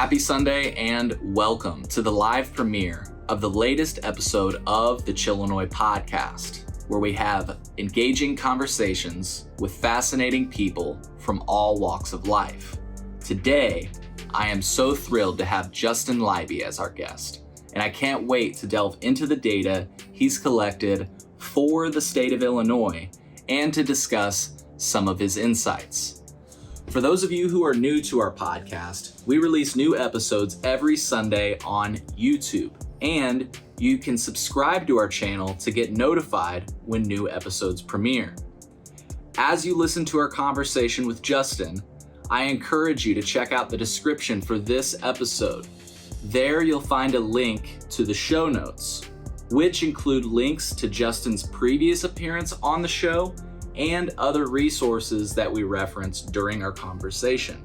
Happy Sunday and welcome to the live premiere of the latest episode of the Chillinois podcast, where we have engaging conversations with fascinating people from all walks of life. Today, I am so thrilled to have Justin Leiby as our guest, and I can't wait to delve into the data he's collected for the state of Illinois and to discuss some of his insights. For those of you who are new to our podcast, we release new episodes every Sunday on YouTube, and you can subscribe to our channel to get notified when new episodes premiere. As you listen to our conversation with Justin, I encourage you to check out the description for this episode. There you'll find a link to the show notes, which include links to Justin's previous appearance on the show and other resources that we referenced during our conversation.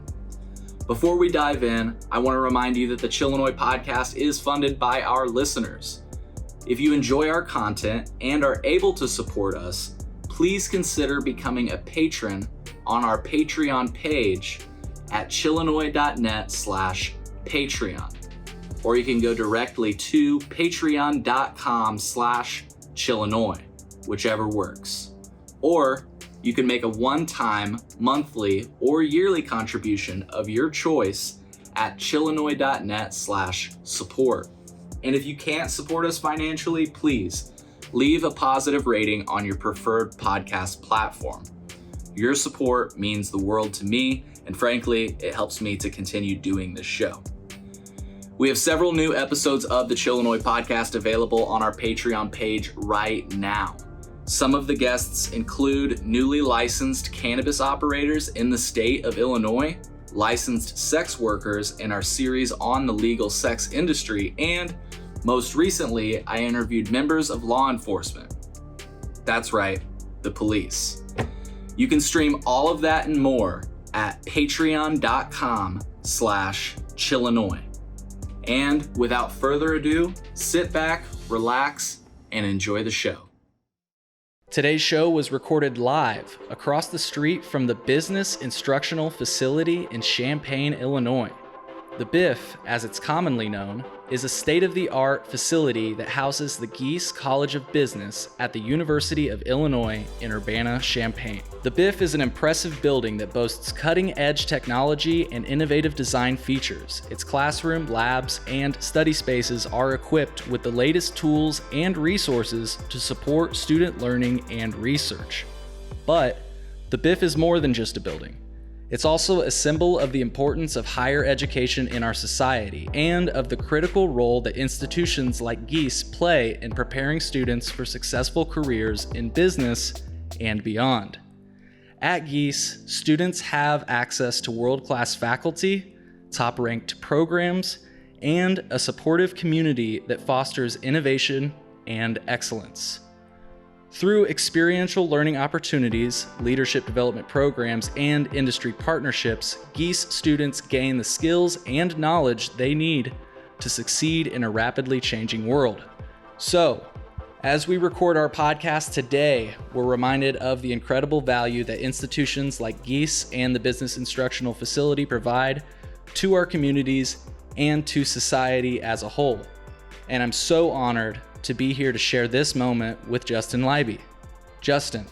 Before we dive in, I want to remind you that the Chillinois podcast is funded by our listeners. If you enjoy our content and are able to support us, please consider becoming a patron on our Patreon page at chillinois.net/Patreon. Or you can go directly to patreon.com/Chillinois, whichever works. Or you can make a one-time, monthly, or yearly contribution of your choice at chillinois.net/support. And if you can't support us financially, please leave a positive rating on your preferred podcast platform. Your support means the world to me, and frankly, it helps me to continue doing this show. We have several new episodes of the Chillinois podcast available on our Patreon page right now. Some of the guests include newly licensed cannabis operators in the state of Illinois, licensed sex workers in our series on the legal sex industry, and most recently, I interviewed members of law enforcement. That's right, the police. You can stream all of that and more at patreon.com/Chillinois. And without further ado, sit back, relax, and enjoy the show. Today's show was recorded live across the street from the Business Instructional Facility in Champaign, Illinois. The BIF, as it's commonly known, is a state-of-the-art facility that houses the Gies College of Business at the University of Illinois in Urbana-Champaign. The BIF is an impressive building that boasts cutting-edge technology and innovative design features. Its classroom, labs, and study spaces are equipped with the latest tools and resources to support student learning and research. But the BIF is more than just a building. It's also a symbol of the importance of higher education in our society and of the critical role that institutions like Gies play in preparing students for successful careers in business and beyond. At Gies, students have access to world-class faculty, top-ranked programs, and a supportive community that fosters innovation and excellence. Through experiential learning opportunities, leadership development programs, and industry partnerships, Gies students gain the skills and knowledge they need to succeed in a rapidly changing world. So, as we record our podcast today, we're reminded of the incredible value that institutions like Gies and the Business Instructional Facility provide to our communities and to society as a whole. And I'm so honored to be here to share this moment with Justin Leiby. Justin,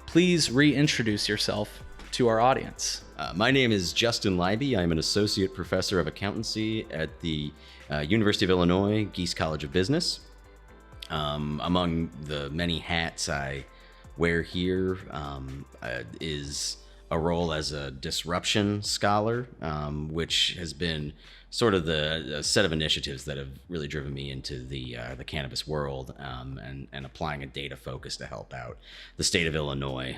please reintroduce yourself to our audience. My name is Justin Leiby. I'm an associate professor of accountancy at the University of Illinois Gies College of Business. Among the many hats I wear here is a role as a disruption scholar, which has been sort of the set of initiatives that have really driven me into the cannabis world, and applying a data focus to help out the state of Illinois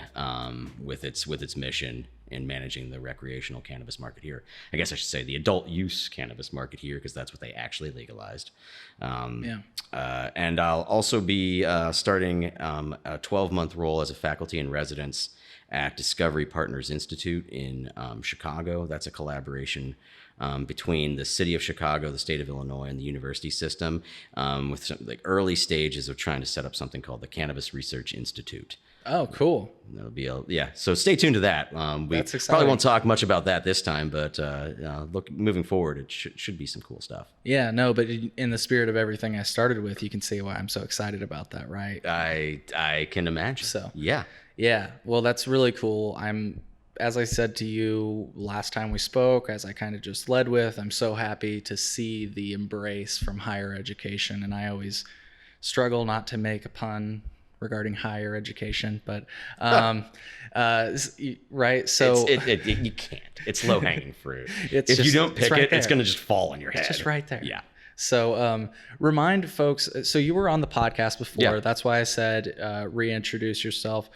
with its mission in managing the recreational cannabis market here. I guess I should say the adult use cannabis market here, because that's what they actually legalized. And I'll also be starting a 12-month role as a faculty in residence at Discovery Partners Institute in Chicago. That's a collaboration between the city of Chicago, the state of Illinois, and the university system, with some like early stages of trying to set up something called the Cannabis Research Institute. Oh, cool. That'll be yeah. So stay tuned to that. We That's exciting. probably won't talk much about that this time, but moving forward, it should be some cool stuff. Yeah, no, but in the spirit of everything I started with, you can see why I'm so excited about that, right? I can imagine. So yeah. Well, that's really cool. As I said to you last time we spoke, as I kind of just led with, I'm so happy to see the embrace from higher education, and I always struggle not to make a pun regarding higher education, but right. So you can't. It's low hanging fruit. If you don't pick it, it's going to just fall on your head. It's just right there. Yeah. So remind folks. So you were on the podcast before. Yeah. That's why I said reintroduce yourself.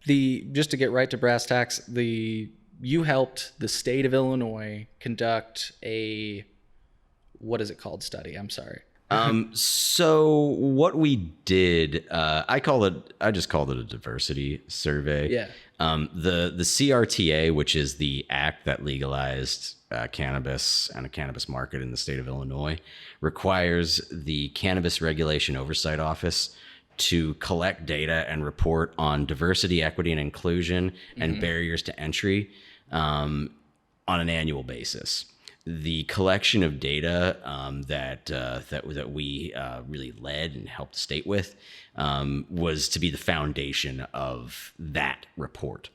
Just to get right to brass tacks, you helped the state of Illinois conduct what is it called? Study. I'm sorry. So what we did, I just called it a diversity survey. Yeah. The CRTA, which is the act that legalized cannabis and a cannabis market in the state of Illinois, requires the Cannabis Regulation Oversight Office to collect data and report on diversity, equity, and inclusion and barriers to entry on an annual basis. The collection of data that we really led and helped the state with was to be the foundation of that report.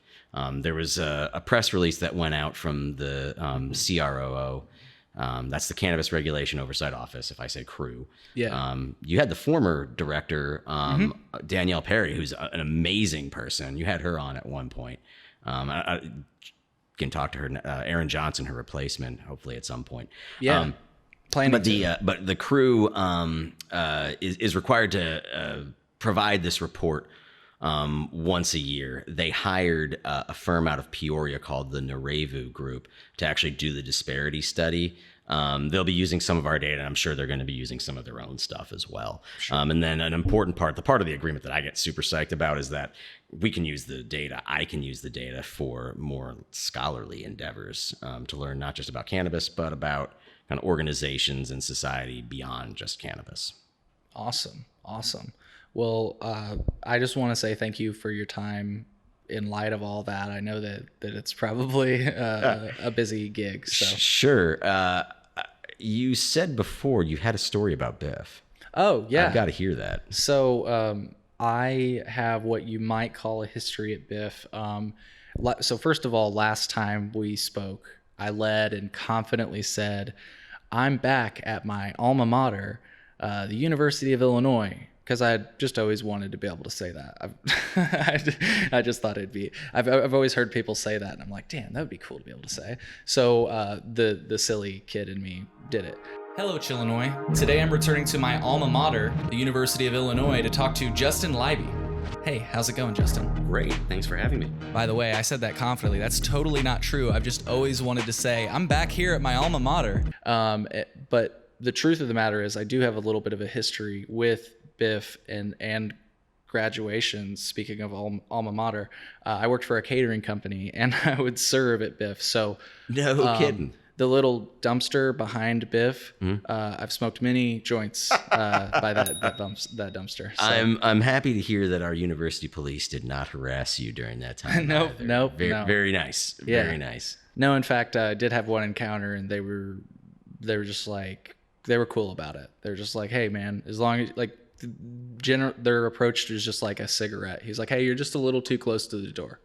There was a press release that went out from the CROO. That's the Cannabis Regulation Oversight Office, if I say CREW. Yeah. You had the former director, Danielle Perry, who's an amazing person. You had her on at one point. I can talk to her, Aaron Johnson, her replacement, hopefully at some point. Yeah. But the CREW is required to provide this report once a year. They hired a firm out of Peoria called the Narevu Group to actually do the disparity study. They'll be using some of our data, and I'm sure they're going to be using some of their own stuff as well. Sure. And then an important part, the part of the agreement that I get super psyched about, is that we can use the data. I can use the data for more scholarly endeavors to learn not just about cannabis, but about kind of organizations and society beyond just cannabis. Awesome. Well, I just want to say thank you for your time in light of all that. I know that it's probably a busy gig. So Sure. You said before you had a story about Biff. Oh, yeah. I've got to hear that. So I have what you might call a history at Biff. So first of all, last time we spoke, I led and confidently said, I'm back at my alma mater, the University of Illinois, because I just always wanted to be able to say that. I just thought it'd be. I've always heard people say that, and I'm like, damn, that would be cool to be able to say. So the silly kid in me did it. Hello, Chillinois. Today I'm returning to my alma mater, the University of Illinois, to talk to Justin Leiby. Hey, how's it going, Justin? Great. Thanks for having me. By the way, I said that confidently. That's totally not true. I've just always wanted to say, I'm back here at my alma mater. But the truth of the matter is I do have a little bit of a history with Biff and graduations. Speaking of alma mater, I worked for a catering company and I would serve at Biff. So no kidding. The little dumpster behind Biff, I've smoked many joints by that dumpster. So. I'm happy to hear that our university police did not harass you during that time. Nope. Very nice. Yeah. Very nice. No, in fact, I did have one encounter, and they were just like, they were cool about it. They're just like, hey man, as long as like their approach was just like a cigarette. He's like, hey, you're just a little too close to the door.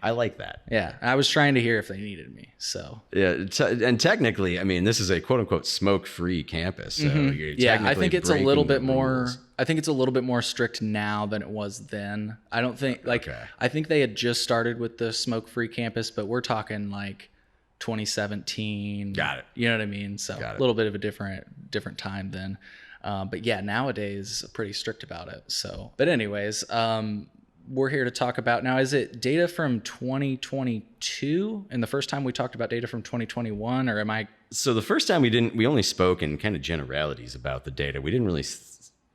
I like that. Yeah, I was trying to hear if they needed me. So yeah, and technically, I mean, this is a quote unquote smoke-free campus. So you're I think it's a little bit more. rules. I think it's a little bit more strict now than it was then. I don't think I think they had just started with the smoke-free campus, but we're talking like 2017. Got it. You know what I mean? So a little bit of a different time then. But yeah, nowadays pretty strict about it. So, but anyways, we're here to talk about now. Is it data from 2022? And the first time we talked about data from 2021, or am I? So the first time we only spoke in kind of generalities about the data. We didn't really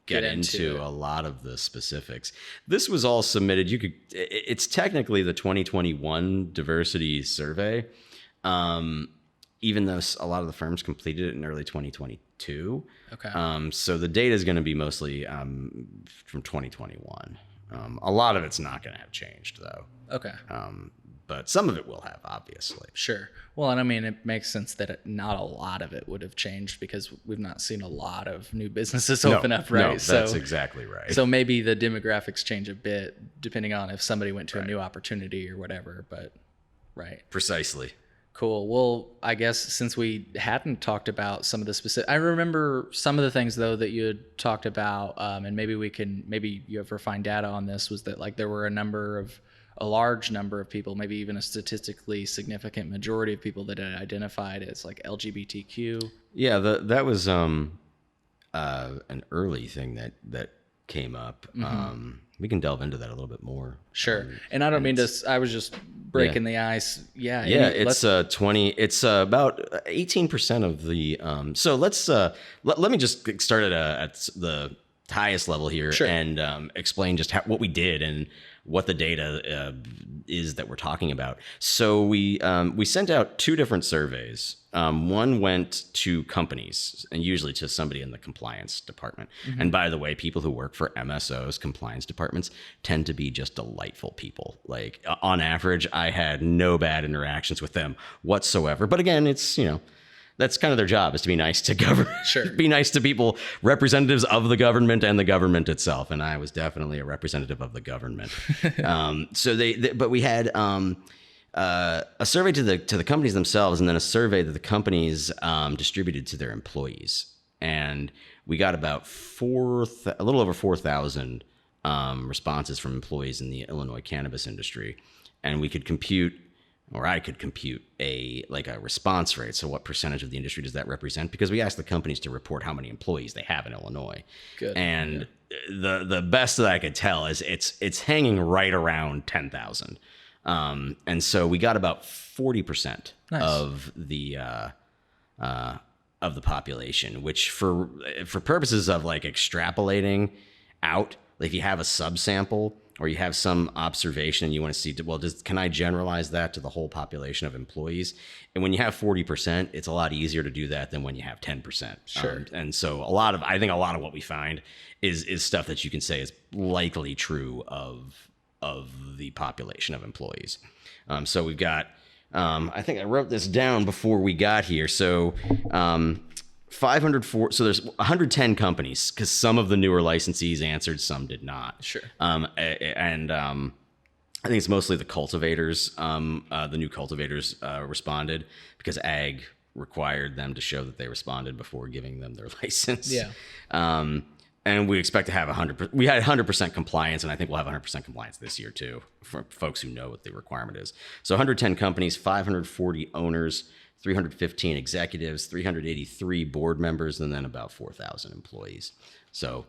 get into a lot of the specifics. This was all submitted. It's technically the 2021 diversity survey. Even though a lot of the firms completed it in early 2022. Okay. So the data is going to be mostly from 2021. A lot of it's not going to have changed, though. Okay. But some of it will have, obviously. Sure. Well, and I mean, it makes sense that not a lot of it would have changed because we've not seen a lot of new businesses open up, right? No, that's exactly right. So maybe the demographics change a bit depending on if somebody went to a new opportunity or whatever, but right. Precisely. Cool. Well, I guess since we hadn't talked about some of the specific, I remember some of the things though that you had talked about, and maybe you have refined data on this, was that like there were a large number of people, maybe even a statistically significant majority of people that had identified as like LGBTQ. Yeah, that was an early thing that came up. We can delve into that a little bit more. Sure. And I don't mean to, I was just breaking the ice. Yeah. It's about 18% of the, so let's, let me just start at the highest level here. Sure. And explain just what we did and what the data is that we're talking about. So we sent out 2 different surveys. One went to companies and usually to somebody in the compliance department. And by the way, people who work for MSOs, compliance departments, tend to be just delightful people. Like on average, I had no bad interactions with them whatsoever. But again, it's, that's kind of their job, is to be nice to government. Sure. Be nice to people, representatives of the government and the government itself. And I was definitely a representative of the government. But we had a survey to the companies themselves, and then a survey that the companies distributed to their employees. And we got about a little over 4,000 responses from employees in the Illinois cannabis industry, and we could compute. Or I could compute a response rate. So what percentage of the industry does that represent? Because we asked the companies to report how many employees they have in Illinois. Good. And the best that I could tell is it's hanging right around 10,000. And so we got about 40% of the population, which for purposes of like extrapolating out, like if you have a subsample or you have some observation and you want to see, well, can I generalize that to the whole population of employees? And when you have 40%, it's a lot easier to do that than when you have 10%. Sure. And so I think a lot of what we find is stuff that you can say is likely true of the population of employees. So we've got, I think I wrote this down before we got here. So 504. So there's 110 companies, because some of the newer licensees answered, some did not. Sure. And I think it's mostly the cultivators. The new cultivators responded because ag required them to show that they responded before giving them their license. Yeah. And we expect to have 100%. We had 100% compliance, and I think we'll have 100% compliance this year too, for folks who know what the requirement is. So 110 companies, 540 owners, 315 executives, 383 board members, and then about 4,000 employees. So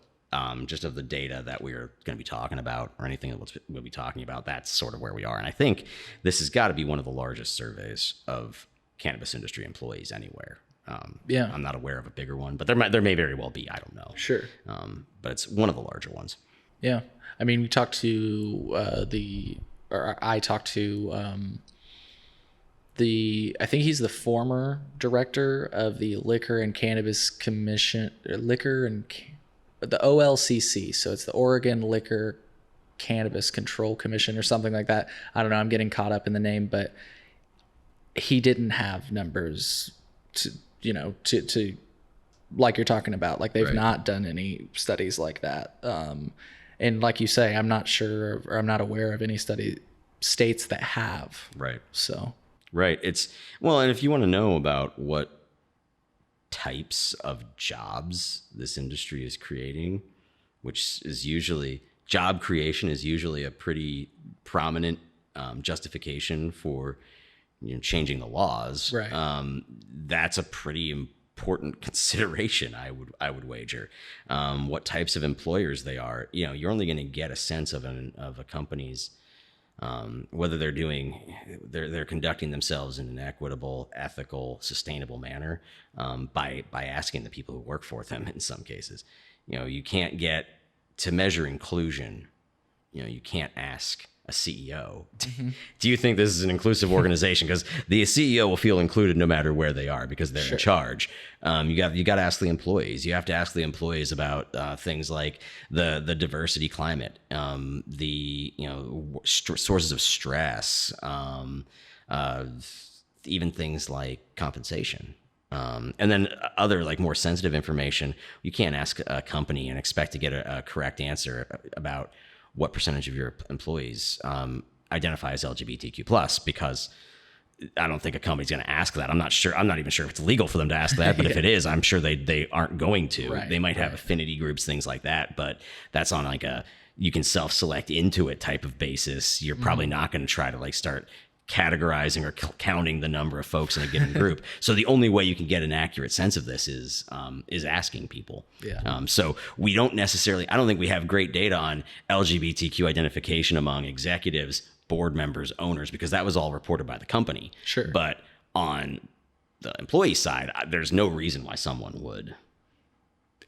just of the data that we're going to be talking about, or anything that we'll be talking about, that's sort of where we are. And I think this has got to be one of the largest surveys of cannabis industry employees anywhere. Yeah. I'm not aware of a bigger one, but there may very well be. I don't know. Sure. But it's one of the larger ones. Yeah. I mean, we talked to I talked to I think he's the former director of the Liquor and Cannabis Commission, the OLCC. So it's the Oregon Liquor Cannabis Control Commission or something like that. I don't know. I'm getting caught up in the name, but he didn't have numbers to like you're talking about. Like they've not done any studies like that. And like you say, I'm not sure, or I'm not aware of any states that have. Right. So. Right. And if you want to know about what types of jobs this industry is creating, which is usually, job creation is usually a pretty prominent justification for changing the laws. Right. That's a pretty important consideration, I would wager. What types of employers they are. You're only going to get a sense of a company's whether they're conducting themselves in an equitable, ethical, sustainable manner by asking the people who work for them. In some cases, you can't get to measure inclusion. You can't ask a CEO. Do you think this is an inclusive organization? Because the CEO will feel included no matter where they are because they're in charge. You got to ask the employees. You have to ask the employees about things like the diversity climate, the sources of stress, even things like compensation. And then other like more sensitive information. You can't ask a company and expect to get a correct answer about what percentage of your employees identify as LGBTQ+, because I don't think a company's going to ask that. I'm not sure. I'm not even sure if it's legal for them to ask that, but if it is, I'm sure they aren't going to. Right, they might have affinity groups, things like that, but that's on like you can self-select into it type of basis. You're probably not going to try to like start categorizing or counting the number of folks in a given group. So the only way you can get an accurate sense of this is asking people. So we don't necessarily, I don't think we have great data on LGBTQ identification among executives, board members, owners, because that was all reported by the company. Sure. But on the employee side, there's no reason why someone would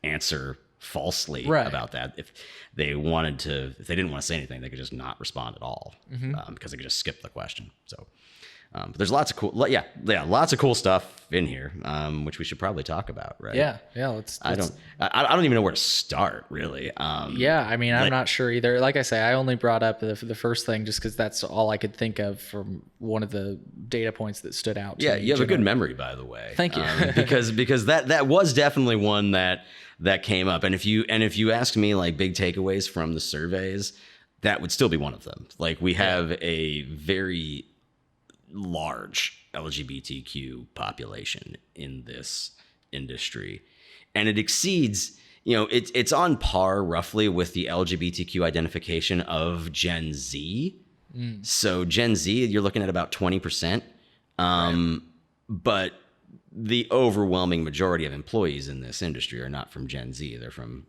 answer falsely about that. If they didn't want to say anything, they could just not respond at all, because they could just skip the question. So but there's lots of cool, lots of cool stuff in here, which we should probably talk about, right? Yeah. I don't even know where to start, really. I mean, I'm not sure either. Like I say, I only brought up the first thing just because that's all I could think of from one of the data points that stood out to me. You have a good memory, by the way. Thank you. Because that was definitely one that came up. And if you asked me like big takeaways from the surveys, that would still be one of them. Like we have a very large LGBTQ population in this industry, and it exceeds, it's on par roughly with the LGBTQ identification of Gen Z. So Gen Z, you're looking at about 20%. But the overwhelming majority of employees in this industry are not from Gen Z. They're from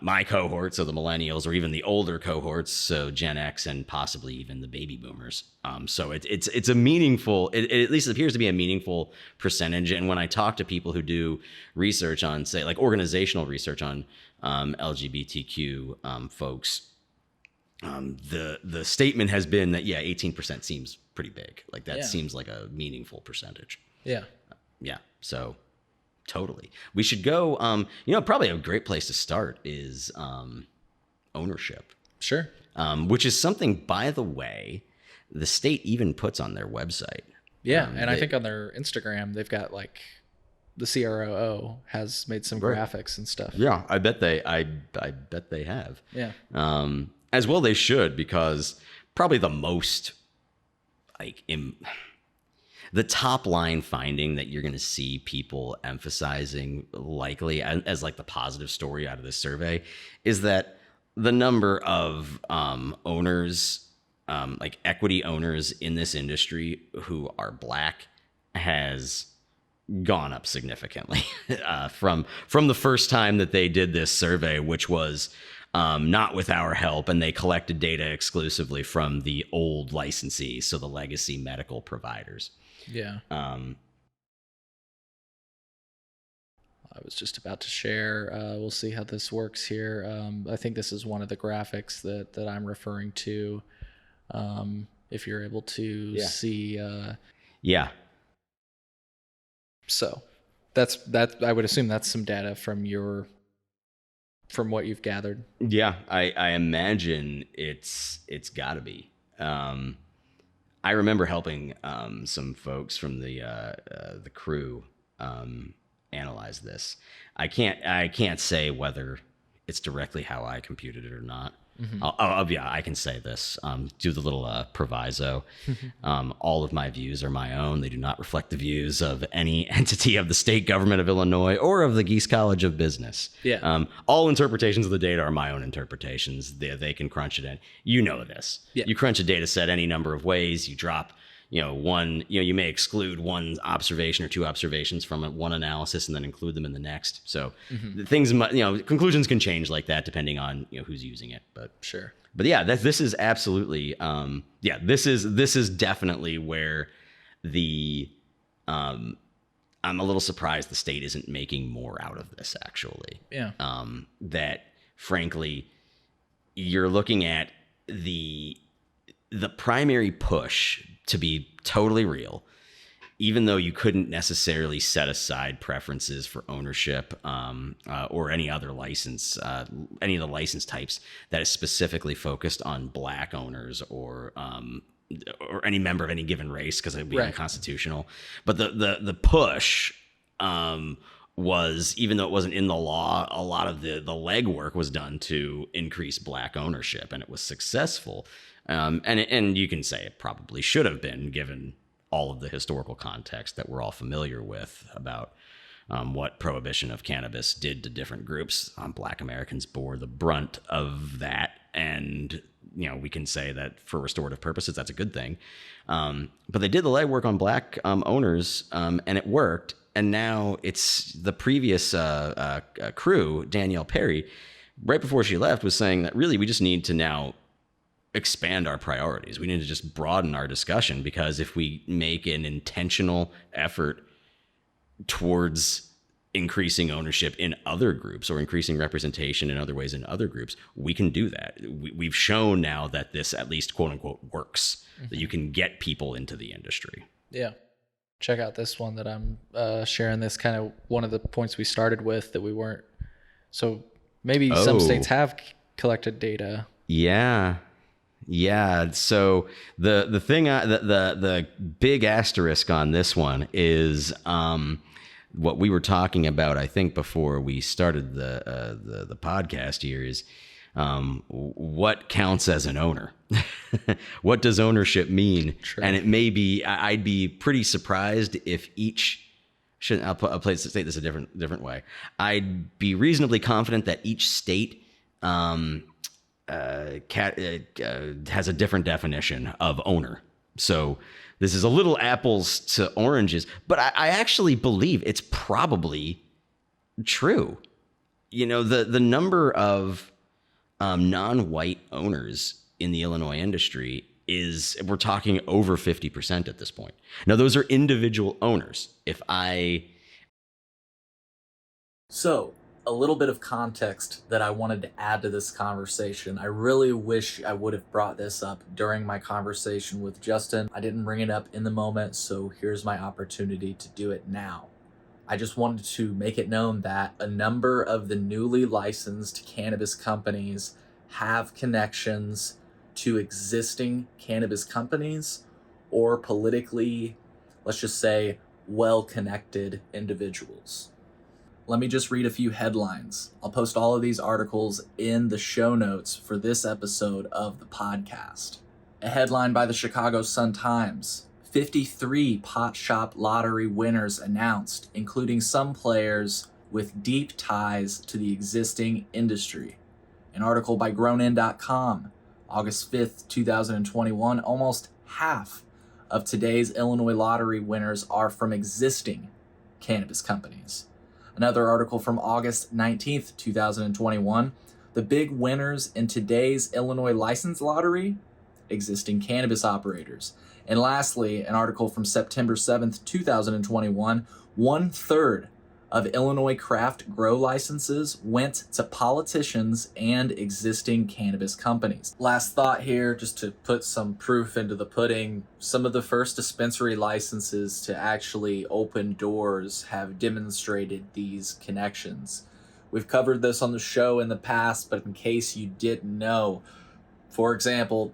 my cohort, so the millennials, or even the older cohorts, so Gen X and possibly even the baby boomers. So it's a meaningful, it at least appears to be a meaningful percentage. And when I talk to people who do research on, say, like organizational research on LGBTQ folks, the statement has been that 18% seems pretty big. Like that seems like a meaningful percentage. So totally. We should go, probably a great place to start is ownership. Sure. Which is something, by the way, the state even puts on their website. I think on their Instagram, they've got like the CROO has made some graphics and stuff. Yeah, I bet they have. Yeah. As well they should, because probably the most like the top line finding that you're going to see people emphasizing likely as like the positive story out of this survey is that the number of owners, like equity owners in this industry who are Black has gone up significantly from the first time that they did this survey, which was not with our help, and they collected data exclusively from the old licensees, so the legacy medical providers. I was just about to share. We'll see how this works here. I think this is one of the graphics that I'm referring to. If you're able to see. So that's I would assume that's some data from what you've gathered. I imagine it's got to be. I remember helping some folks from the crew analyze this. I can't say whether it's directly how I computed it or not. I can say this. Do the little proviso. All of my views are my own. They do not reflect the views of any entity of the state government of Illinois or of the Geese College of Business. All interpretations of the data are my own interpretations. They can crunch it in. You know this. You crunch a data set any number of ways. You drop one, you may exclude one observation or two observations from one analysis and then include them in the next. So things, conclusions can change like that depending on, who's using it. But sure. But this is absolutely, this is definitely where I'm a little surprised the state isn't making more out of this, actually. That frankly, you're looking at the primary push, to be totally real, even though you couldn't necessarily set aside preferences for ownership or any other license, any of the license types that is specifically focused on black owners or any member of any given race, because it would be unconstitutional. But the push was, even though it wasn't in the law, a lot of the legwork was done to increase black ownership, and it was successful. And you can say it probably should have been, given all of the historical context that we're all familiar with about what prohibition of cannabis did to different groups. Black Americans bore the brunt of that, and we can say that for restorative purposes, that's a good thing. But they did the legwork on black owners, and it worked. And now it's the previous crew, Danielle Perry, right before she left, was saying that really we just need to now expand our priorities. We need to just broaden our discussion, because if we make an intentional effort towards increasing ownership in other groups or increasing representation in other ways in other groups, we can do that. We've shown now that this, at least quote unquote, works, that you can get people into the industry. Yeah. Check out this one that I'm sharing. This kind of one of the points we started with that we weren't. So maybe some states have collected data. Yeah. So the thing, the big asterisk on this one is what we were talking about, I think, before we started the podcast here, is what counts as an owner. What does ownership mean? True. And it may be, I'd be pretty surprised if each, I'll state this a different way. I'd be reasonably confident that each state has a different definition of owner. So this is a little apples to oranges, but I actually believe it's probably true. The number of non-white owners in the Illinois industry we're talking over 50% at this point. Now, those are individual owners. So, a little bit of context that I wanted to add to this conversation. I really wish I would have brought this up during my conversation with Justin. I didn't bring it up in the moment, so here's my opportunity to do it now. I just wanted to make it known that a number of the newly licensed cannabis companies have connections to existing cannabis companies or politically, let's just say, well-connected individuals. Let me just read a few headlines. I'll post all of these articles in the show notes for this episode of the podcast. A headline by the Chicago Sun-Times: 53 pot shop lottery winners announced, including some players with deep ties to the existing industry. An article by GrownIn.com, August 5th, 2021. Almost half of today's Illinois lottery winners are from existing cannabis companies. Another article from August 19th, 2021. The big winners in today's Illinois license lottery: existing cannabis operators. And lastly, an article from September 7th, 2021. 1/3 of Illinois craft grow licenses went to politicians and existing cannabis companies. Last thought here, just to put some proof into the pudding. Some of the first dispensary licenses to actually open doors have demonstrated these connections. We've covered this on the show in the past, but in case you didn't know, for example,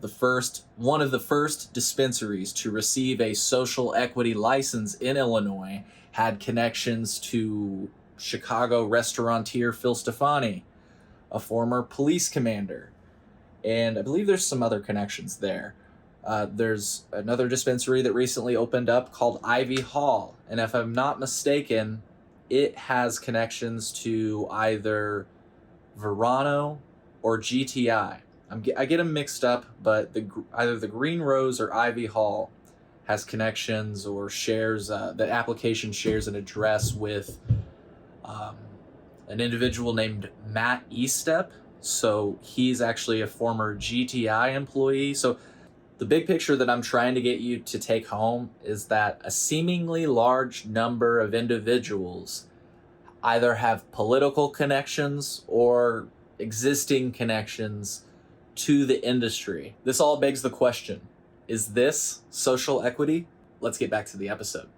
one of the first dispensaries to receive a social equity license in Illinois had connections to Chicago restaurateur Phil Stefani, a former police commander. And I believe there's some other connections there. There's another dispensary that recently opened up called Ivy Hall. And if I'm not mistaken, it has connections to either Verano or GTI. I get them mixed up, but either the Green Rose or Ivy Hall has connections or shares, the application shares an address with an individual named Matt Estep. So he's actually a former GTI employee. So the big picture that I'm trying to get you to take home is that a seemingly large number of individuals either have political connections or existing connections to the industry. This all begs the question, is this social equity? Let's get back to the episode.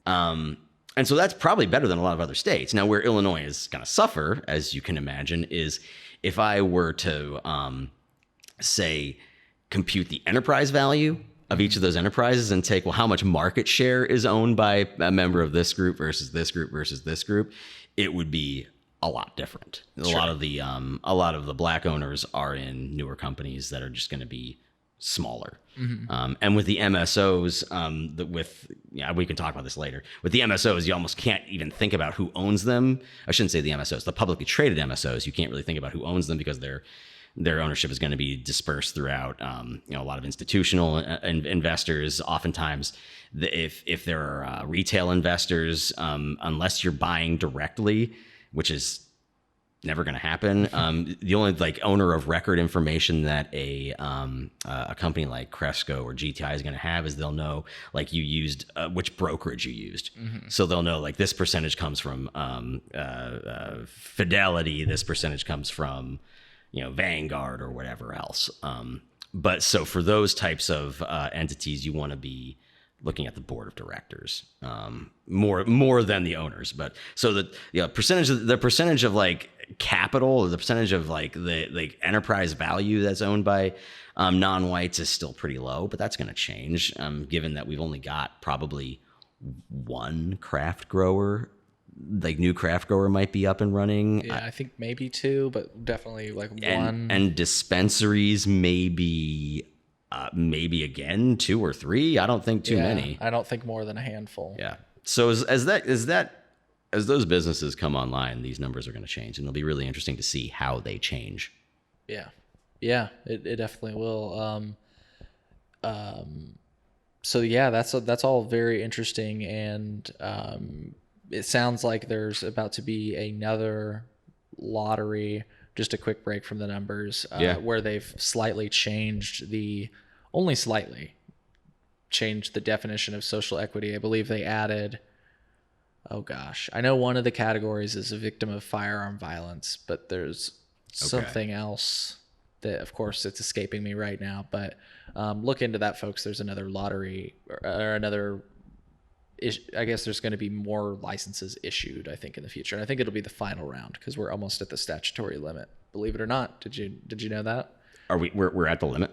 And so that's probably better than a lot of other states. Now, where Illinois is going to suffer, as you can imagine, is if I were to, say, compute the enterprise value of each of those enterprises and take, well, how much market share is owned by a member of this group versus this group versus this group, it would be a lot different. Sure. A lot of the black owners are in newer companies that are just going to be smaller. Mm-hmm. And with the MSOs, we can talk about this later. With the MSOs, you almost can't even think about who owns them. I shouldn't say the MSOs, the publicly traded MSOs. You can't really think about who owns them because their ownership is going to be dispersed throughout, a lot of institutional investors. Oftentimes, if there are retail investors, unless you're buying directly, which is never going to happen. The only owner of record information that a company like Cresco or GTI is going to have is they'll know you used which brokerage you used. Mm-hmm. So they'll know this percentage comes from Fidelity, this percentage comes from Vanguard or whatever else. But so for those types of entities, you want to be looking at the board of directors more than the owners. But so the percentage of capital, or the percentage of the enterprise value that's owned by non-whites is still pretty low, but that's going to change given that we've only got probably one craft grower. New craft grower might be up and running. Yeah, I think maybe two, but definitely one. And dispensaries maybe again 2 or 3. I don't think too many. I don't think more than a handful. Yeah. So as those businesses come online, these numbers are going to change, and it'll be really interesting to see how they change. Yeah. Yeah, it definitely will. So yeah, that's all very interesting, and it sounds like there's about to be another lottery. Just a quick break from the numbers, where they've only slightly changed the definition of social equity. I believe they added, I know one of the categories is a victim of firearm violence, but there's something else that, of course, it's escaping me right now. But look into that, folks. There's another lottery or another. I guess there's going to be more licenses issued, I think, in the future. And I think it'll be the final round because we're almost at the statutory limit. Believe it or not. Did you know that? We're at the limit?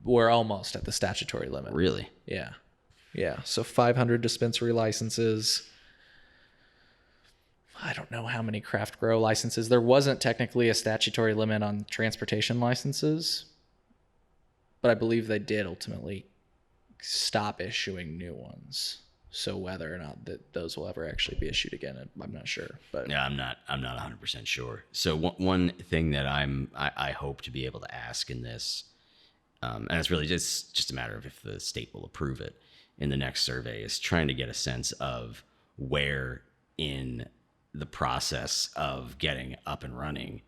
We're almost at the statutory limit. Really? Yeah. Yeah. So 500 dispensary licenses. I don't know how many craft grow licenses. There wasn't technically a statutory limit on transportation licenses, but I believe they did ultimately stop issuing new ones. So whether or not that those will ever actually be issued again, I'm not sure. But yeah, I'm not 100% sure. So one thing that I hope to be able to ask in this, and it's really just a matter of if the state will approve it in the next survey, is trying to get a sense of where in the process of getting up and running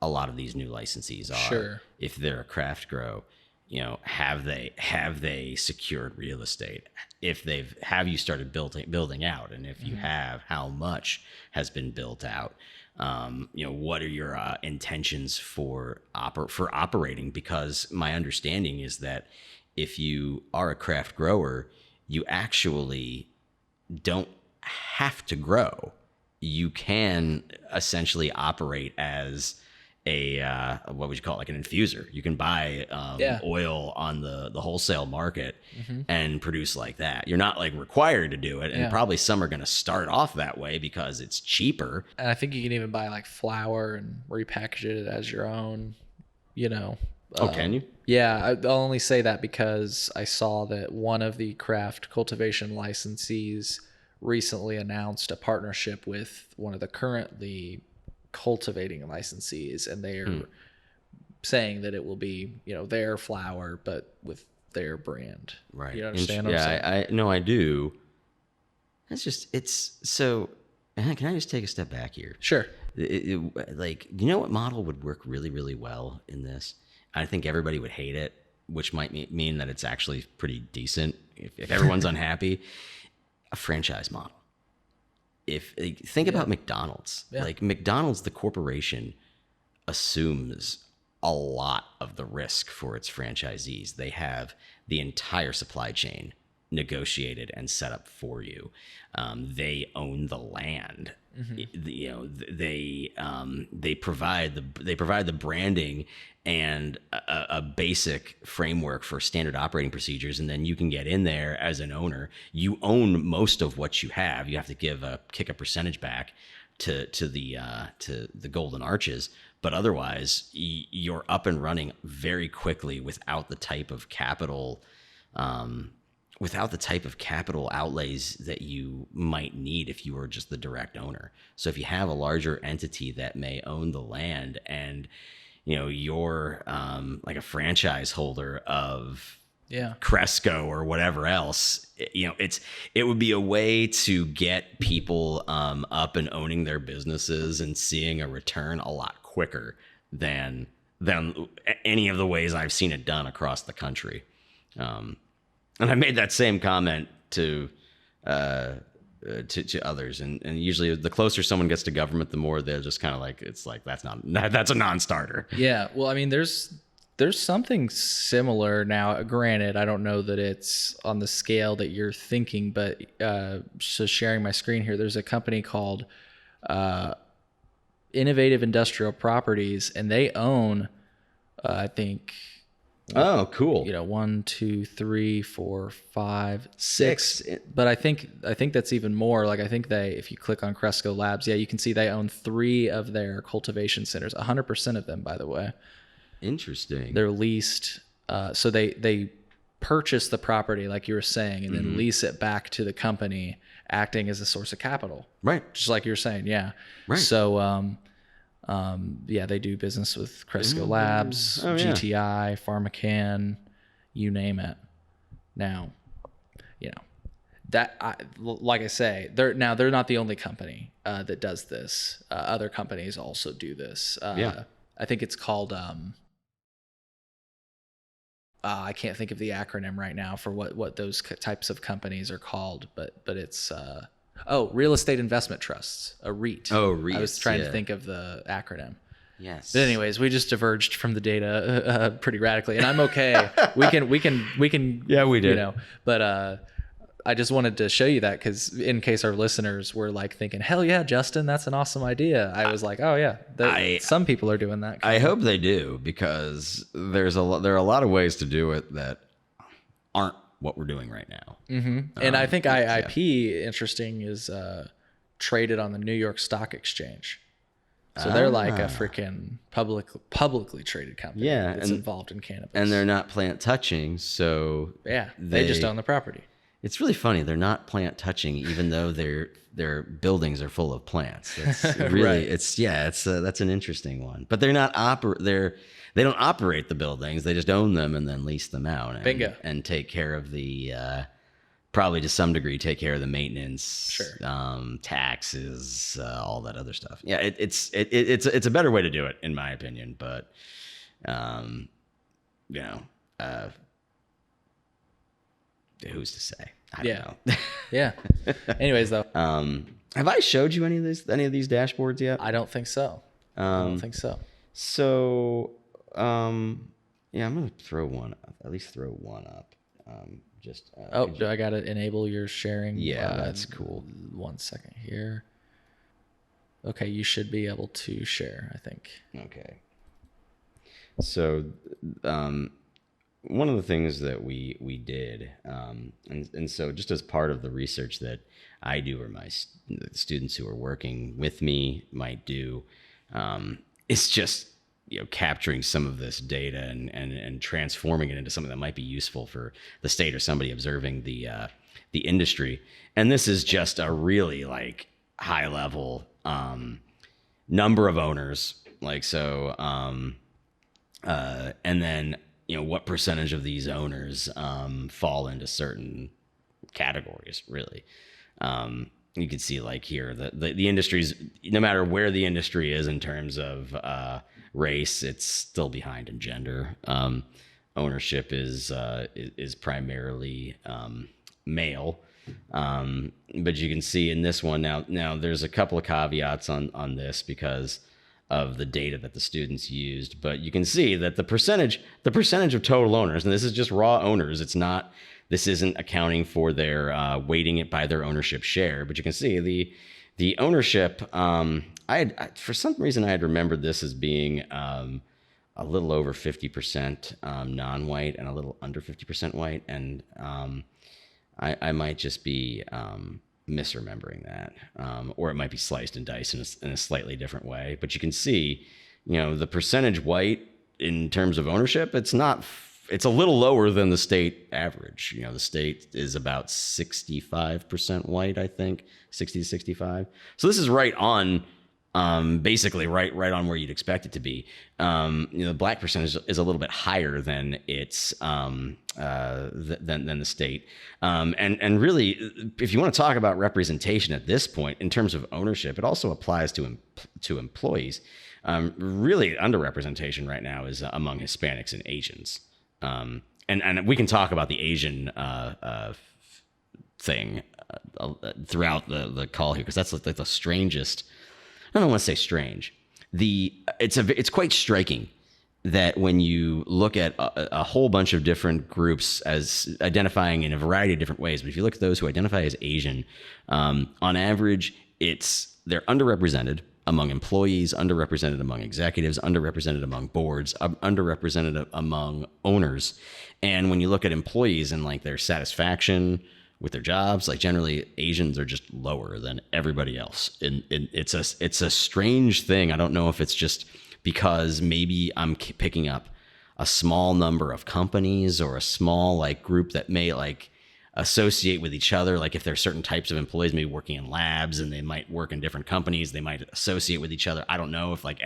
a lot of these new licensees are. Sure. If they're a craft grow, have they secured real estate? Have you started building out? And if you have, how much has been built out? What are your intentions for operating? Because my understanding is that if you are a craft grower, you actually don't have to grow. You can essentially operate as what would you call it? An infuser. You can buy oil on the wholesale market and produce like that. You're not required to do it. And probably some are going to start off that way because it's cheaper. And I think you can even buy flour and repackage it as your own, Can you? Yeah. I'll only say that because I saw that one of the craft cultivation licensees recently announced a partnership with one of the currently cultivating licensees, and they're saying that it will be their flower but with their brand. Right. You understand what I'm saying? I do. It's so. Can I just take a step back here? Sure. What model would work really, really well in this? I think everybody would hate it, which might mean that it's actually pretty decent if everyone's unhappy. A franchise model. Think about McDonald's. Yeah. McDonald's, the corporation, assumes a lot of the risk for its franchisees. They have the entire supply chain negotiated and set up for you. They own the land. You know, they provide the branding and a basic framework for standard operating procedures, and then you can get in there as an owner. You own most of what you have. You have to kick a percentage back to the Golden Arches, but otherwise you're up and running very quickly without the type of capital outlays that you might need if you were just the direct owner. So if you have a larger entity that may own the land, and you know, you're like a franchise holder of Cresco or whatever else, you know, it would be a way to get people up and owning their businesses and seeing a return a lot quicker than any of the ways I've seen it done across the country. And I made that same comment to others, and usually the closer someone gets to government, the more they're just kind of like, it's like, that's a non-starter. Yeah, well, I mean, there's something similar now. Granted, I don't know that it's on the scale that you're thinking, but so sharing my screen here, there's a company called Innovative Industrial Properties, and they own, I think. Oh, cool. You know, 1, 2, 3, 4, 5, 6. But I think that's even more. Like, I think if you click on Cresco Labs, you can see they own 3 of their cultivation centers, 100% of them, by the way. Interesting. They're leased. So they purchase the property, like you were saying, and then lease it back to the company, acting as a source of capital. Right. Just like you were saying. Yeah. Right. So, they do business with Cresco Labs, GTI, PharmaCann, you name it. Now, you know, like I say, they're not the only company that does this. Other companies also do this. I think it's called. I can't think of the acronym right now for what those types of companies are called, but it's. Real estate investment trusts, a REIT. Oh, REIT. I was trying to think of the acronym. Yes. But anyways, we just diverged from the data pretty radically, and I'm okay. we can. Yeah, we did. You know, but I just wanted to show you that, because in case our listeners were like thinking, "Hell yeah, Justin, that's an awesome idea." I was like, "Oh yeah, some people are doing that." I hope they do, because there are a lot of ways to do it that aren't what we're doing right now. And I think IIP, interesting, is traded on the New York Stock Exchange. So they're like a freaking publicly traded company that's involved in cannabis. And they're not plant touching, so they just own the property. It's really funny. They're not plant touching, even though their buildings are full of plants. It's really, right. That's an interesting one. But they're not they don't operate the buildings. They just own them and then lease them out. Bingo. And take care of the, probably to some degree, take care of the maintenance, taxes, all that other stuff. Yeah, it's a better way to do it, in my opinion. But, you know, who's to say? I don't know. Yeah. Anyways, though, have I showed you any of these dashboards yet? I don't think so. So, I'm gonna throw one up. At least throw one up. Do I gotta enable your sharing? Yeah, that's cool. 1 second here. Okay, you should be able to share, I think. Okay. So, one of the things that we did, and so just as part of the research that I do, or my students who are working with me might do, it's just, you know, capturing some of this data and transforming it into something that might be useful for the state or somebody observing the industry. And this is just a really like high level number of owners, like so, and then, you know, what percentage of these owners fall into certain categories, really. You can see like here, the industries, no matter where the industry is in terms of race, it's still behind in gender. Ownership is primarily male. But you can see in this one now there's a couple of caveats on this, because of the data that the students used, but you can see that the percentage of total owners, and this is just raw owners, this isn't accounting for their weighting it by their ownership share, but you can see the ownership. For some reason I had remembered this as being a little over 50% non-white and a little under 50% white, and I might just be misremembering that, or it might be sliced and diced in a slightly different way. But you can see, the percentage white in terms of ownership, it's a little lower than the state average. The state is about 65% white, I think, 60 to 65. So this is right on, basically right on where you'd expect it to be. The black percentage is a little bit higher than its than the state. And really, if you want to talk about representation at this point in terms of ownership, it also applies to employees. Really, underrepresentation right now is among Hispanics and Asians. And we can talk about the Asian thing throughout the call here, because that's like the strangest. I don't want to say strange. It's quite striking that when you look at a whole bunch of different groups as identifying in a variety of different ways, but if you look at those who identify as Asian, on average, they're underrepresented among employees, underrepresented among executives, underrepresented among boards, underrepresented among owners. And when you look at employees and like their satisfaction with their jobs, like generally Asians are just lower than everybody else. And it's a strange thing. I don't know if it's just because maybe I'm picking up a small number of companies or a small like group that may like associate with each other. Like if there's certain types of employees maybe working in labs and they might work in different companies, they might associate with each other. I don't know if like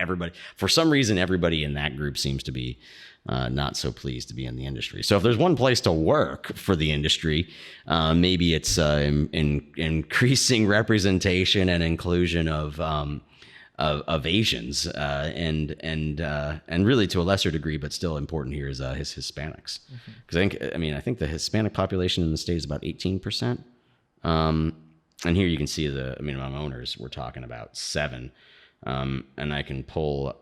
for some reason, everybody in that group seems to be not so pleased to be in the industry. So if there's one place to work for the industry, maybe it's in increasing representation and inclusion of Asians, and really to a lesser degree, but still important here, is his Hispanics. Because I think the Hispanic population in the state is about 18%. And here you can see among owners, we're talking about 7. And I can pull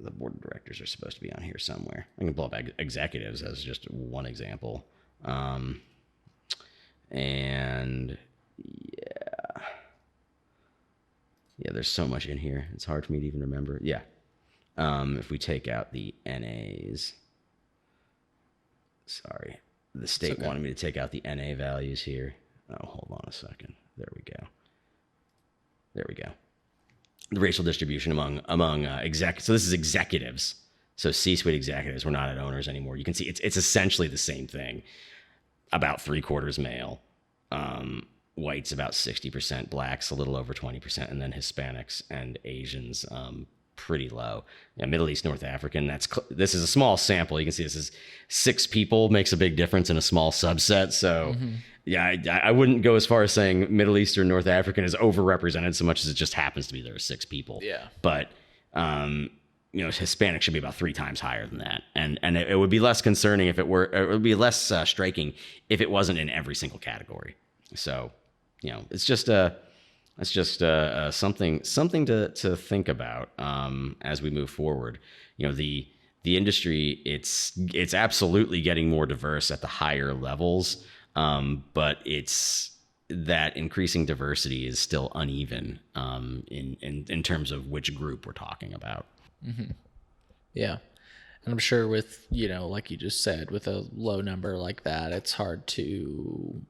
the board of directors are supposed to be on here somewhere. I can pull up executives as just one example. And yeah, there's so much in here. It's hard for me to even remember. Yeah. If we take out the NAs, sorry, the state wanted me to take out the NA values here. Oh, hold on a second. There we go. The racial distribution among exec. So this is executives. So C-suite executives. We're not at owners anymore. You can see it's essentially the same thing. About 3/4 male, whites about 60%, blacks a little over 20%, and then Hispanics and Asians pretty low. Yeah, Middle East, North African. This is a small sample. You can see this is 6 people makes a big difference in a small subset. So yeah, I wouldn't go as far as saying Middle Eastern, North African is overrepresented so much as it just happens to be there are 6 people. Yeah, but Hispanic should be about 3 times higher than that, and it would be less concerning if it were. It would be less striking if it wasn't in every single category. So, it's just something to think about as we move forward. The industry, it's absolutely getting more diverse at the higher levels, but it's that increasing diversity is still uneven in terms of which group we're talking about. Mm-hmm. Yeah. And I'm sure with, like you just said, with a low number like that, it's hard to,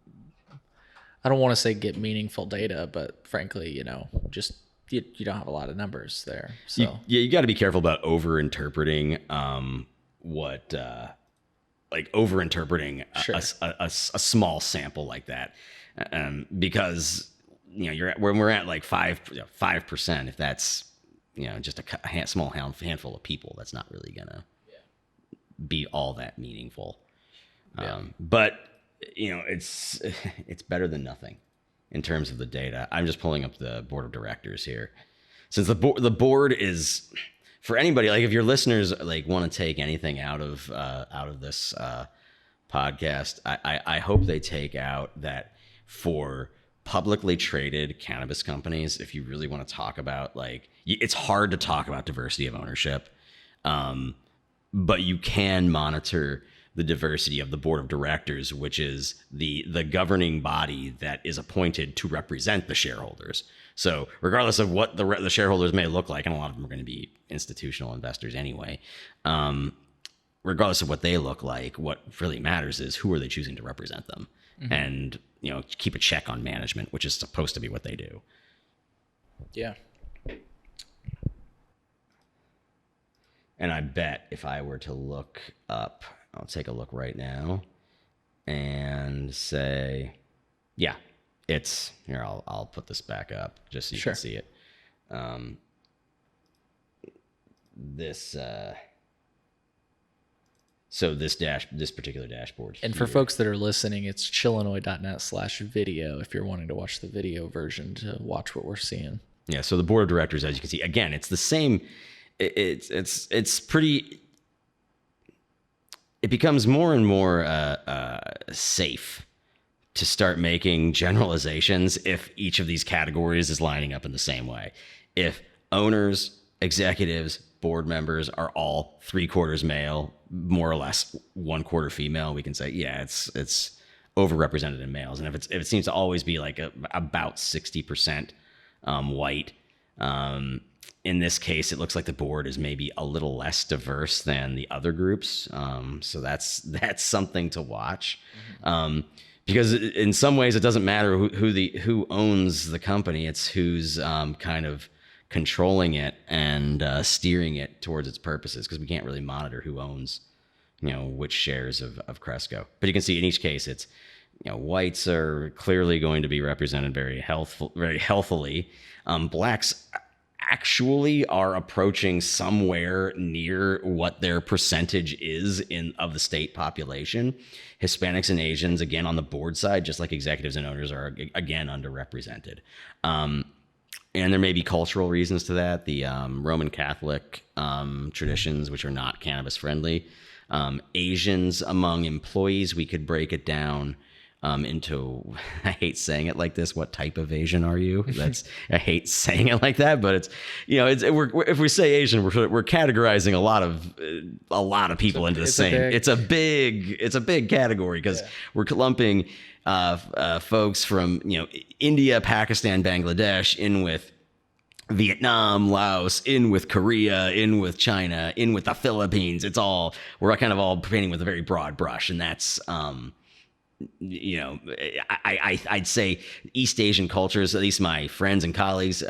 I don't want to say get meaningful data, but frankly, just you don't have a lot of numbers there. So you got to be careful about over-interpreting over-interpreting a small sample like that, because when we're at like 5%, if that's just a small handful of people, that's not really gonna be all that meaningful. But it's better than nothing in terms of the data. I'm just pulling up the board of directors here, since the board is, for anybody, like if your listeners like want to take anything out of this podcast, I hope they take out that for publicly traded cannabis companies, if you really want to talk about, like, it's hard to talk about diversity of ownership, but you can monitor the diversity of the board of directors, which is the governing body that is appointed to represent the shareholders. So regardless of what the shareholders may look like, and a lot of them are going to be institutional investors anyway, regardless of what they look like, what really matters is who are they choosing to represent them, and keep a check on management, which is supposed to be what they do. Yeah. And I bet if I were to look up, I'll take a look right now and say, yeah, it's here. I'll put this back up just so you can see it. So this particular dashboard. And for folks that are listening, it's chillinois.net/video if you're wanting to watch the video version to watch what we're seeing. Yeah. So the board of directors, as you can see, again, it's the same. It's pretty. It becomes more and more safe to start making generalizations if each of these categories is lining up in the same way. If owners, executives, board members are all 3/4 male, more or less 1/4 female, we can say, yeah, it's overrepresented in males. And if it seems to always be like about 60% white, in this case, it looks like the board is maybe a little less diverse than the other groups. So that's something to watch. Because in some ways, it doesn't matter who owns the company. It's who's kind of controlling it and steering it towards its purposes, because we can't really monitor who owns, which shares of Cresco. But you can see in each case, it's, whites are clearly going to be represented very healthily. Blacks actually are approaching somewhere near what their percentage is of the state population. Hispanics and Asians, again, on the board side, just like executives and owners, are again underrepresented. And there may be cultural reasons to that. The Roman Catholic traditions, which are not cannabis friendly. Asians among employees, we could break it down into, I hate saying it like this, what type of Asian are you? I hate saying it like that, but it's, if we say Asian, we're categorizing a lot of people into the same. It's a big category, because we're lumping folks from India, Pakistan, Bangladesh in with Vietnam, Laos, in with Korea, in with China, in with the Philippines. We're kind of all painting with a very broad brush, and that's I'd say East Asian cultures, at least my friends and colleagues,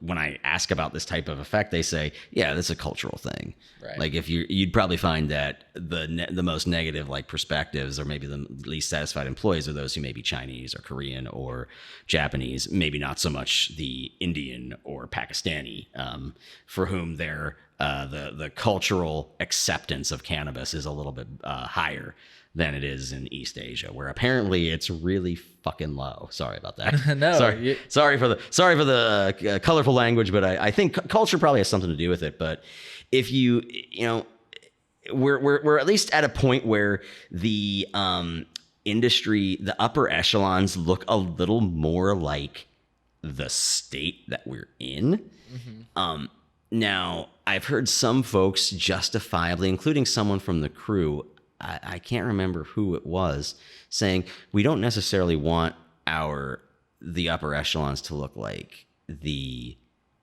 when I ask about this type of effect, they say, yeah, that's a cultural thing. Right. Like if you'd probably find that the most negative perspectives, or maybe the least satisfied employees, are those who may be Chinese or Korean or Japanese, maybe not so much the Indian or Pakistani, for whom the cultural acceptance of cannabis is a little bit higher than it is in East Asia, where apparently it's really fucking low. Sorry about that. No, sorry for the colorful language, but I think culture probably has something to do with it. But if we're at least at a point where the industry, the upper echelons, look a little more like the state that we're in. Mm-hmm. Now, I've heard some folks justifiably, including someone from the crew, I can't remember who it was, saying we don't necessarily want the upper echelons to look like the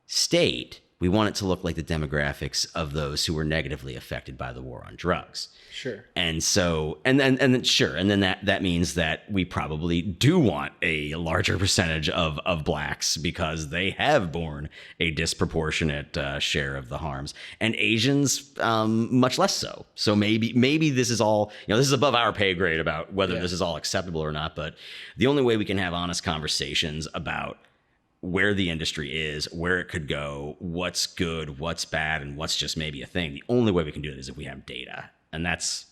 state. We want it to look like the demographics of those who were negatively affected by the war on drugs. Sure. And so, and then that means that we probably do want a larger percentage of blacks, because they have borne a disproportionate share of the harms, and Asians much less so. So maybe this is all, this is above our pay grade about whether this is all acceptable or not. But the only way we can have honest conversations about where the industry is, where it could go, what's good, what's bad, and what's just maybe a thing, the only way we can do it is if we have data. And that's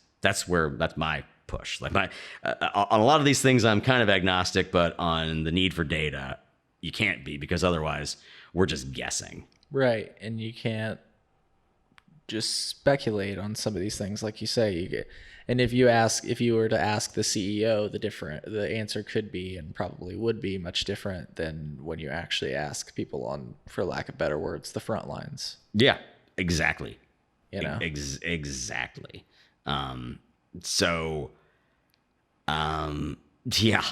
my push. On a lot of these things, I'm kind of agnostic, but on the need for data, you can't be, because otherwise we're just guessing. Right. And you can't just speculate on some of these things, like you say. And if you were to ask the CEO, the answer could be and probably would be much different than when you actually ask people on, for lack of better words, the front lines. Yeah, exactly. Exactly. Yeah.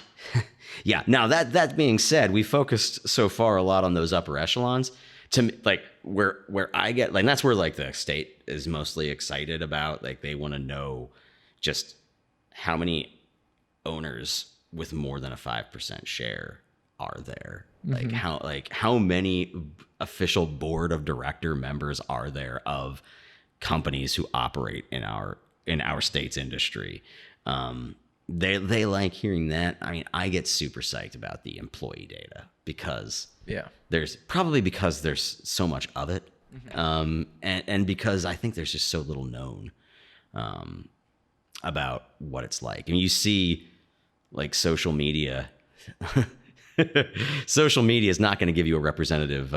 Yeah. Now that being said, we focused so far a lot on those upper echelons. To like where I get like, that's where like the state is mostly excited about. Like they want to know just how many owners with more than a 5% share are there. Like how many official board of director members are there of companies who operate in our state's industry. They like hearing that. I mean, I get super psyched about the employee data because there's so much of it. And because I think there's just so little known about what it's like. I mean, you see like social media. Social media is not going to give you a representative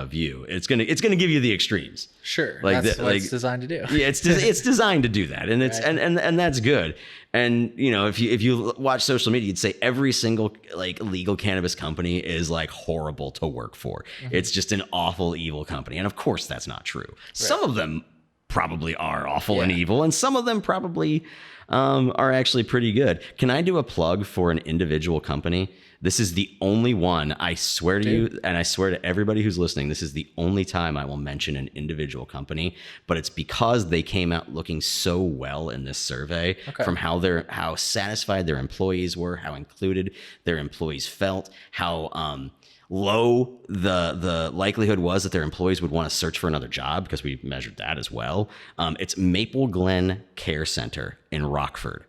view. It's going to give you the extremes. Sure, like that's what it's designed to do. Yeah, it's designed to do that, and it's right. and that's good. And you know, if you watch social media, you'd say every single like legal cannabis company is like horrible to work for. It's just an awful, evil company, and of course that's not true. Right. Some of them probably are awful and evil, and some of them probably are actually pretty good. Can I do a plug for an individual company? This is the only one, I swear to you, and I swear to everybody who's listening, this is the only time I will mention an individual company, but it's because they came out looking so well in this survey from how satisfied their employees were, how included their employees felt, how low the likelihood was that their employees would want to search for another job, because we measured that as well. It's Maple Glen Care Center in Rockford.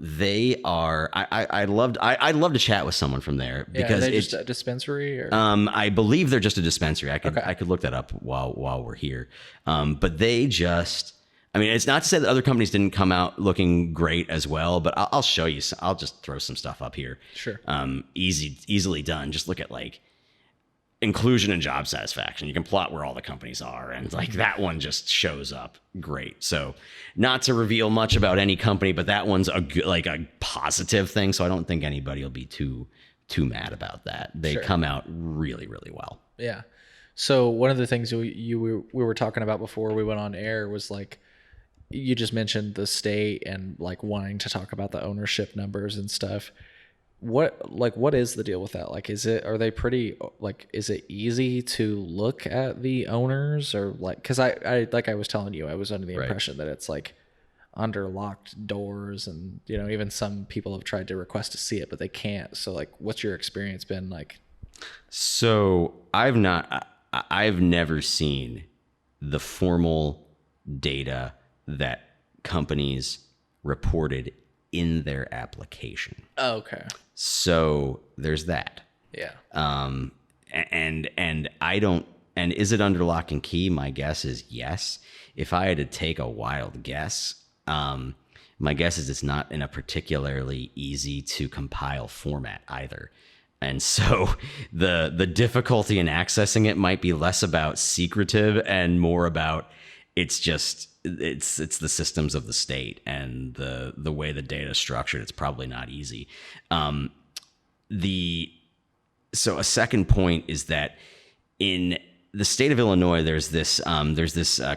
They are. I'd love to chat with someone from there, because it's just a dispensary. Or? I believe they're just a dispensary. I could look that up while we're here. But they just. I mean, it's not to say that other companies didn't come out looking great as well, but I'll show you. I'll just throw some stuff up here. Sure. Easily done. Just look at like inclusion and job satisfaction. You can plot where all the companies are, and like that one just shows up great. So not to reveal much about any company, but that one's a positive thing. So I don't think anybody will be too mad about that. They come out really, really well. Yeah. So one of the things we were talking about before we went on air was like, you just mentioned the state and like wanting to talk about the ownership numbers and stuff. What is the deal with that? Like, is it easy to look at the owners, or like, cause I like I was telling you, I was under the impression that it's like under locked doors, and you know, even some people have tried to request to see it, but they can't. So like, what's your experience been like? So I've never seen the formal data that companies reported in their application. Oh, okay. So there's that. Yeah. And I don't, and is it under lock and key? My guess is yes. If I had to take a wild guess, my guess is it's not in a particularly easy to compile format either. And so the difficulty in accessing it might be less about secretive and more about it's the systems of the state and the way the data is structured. It's probably not easy. So a second point is that in the state of Illinois, there's this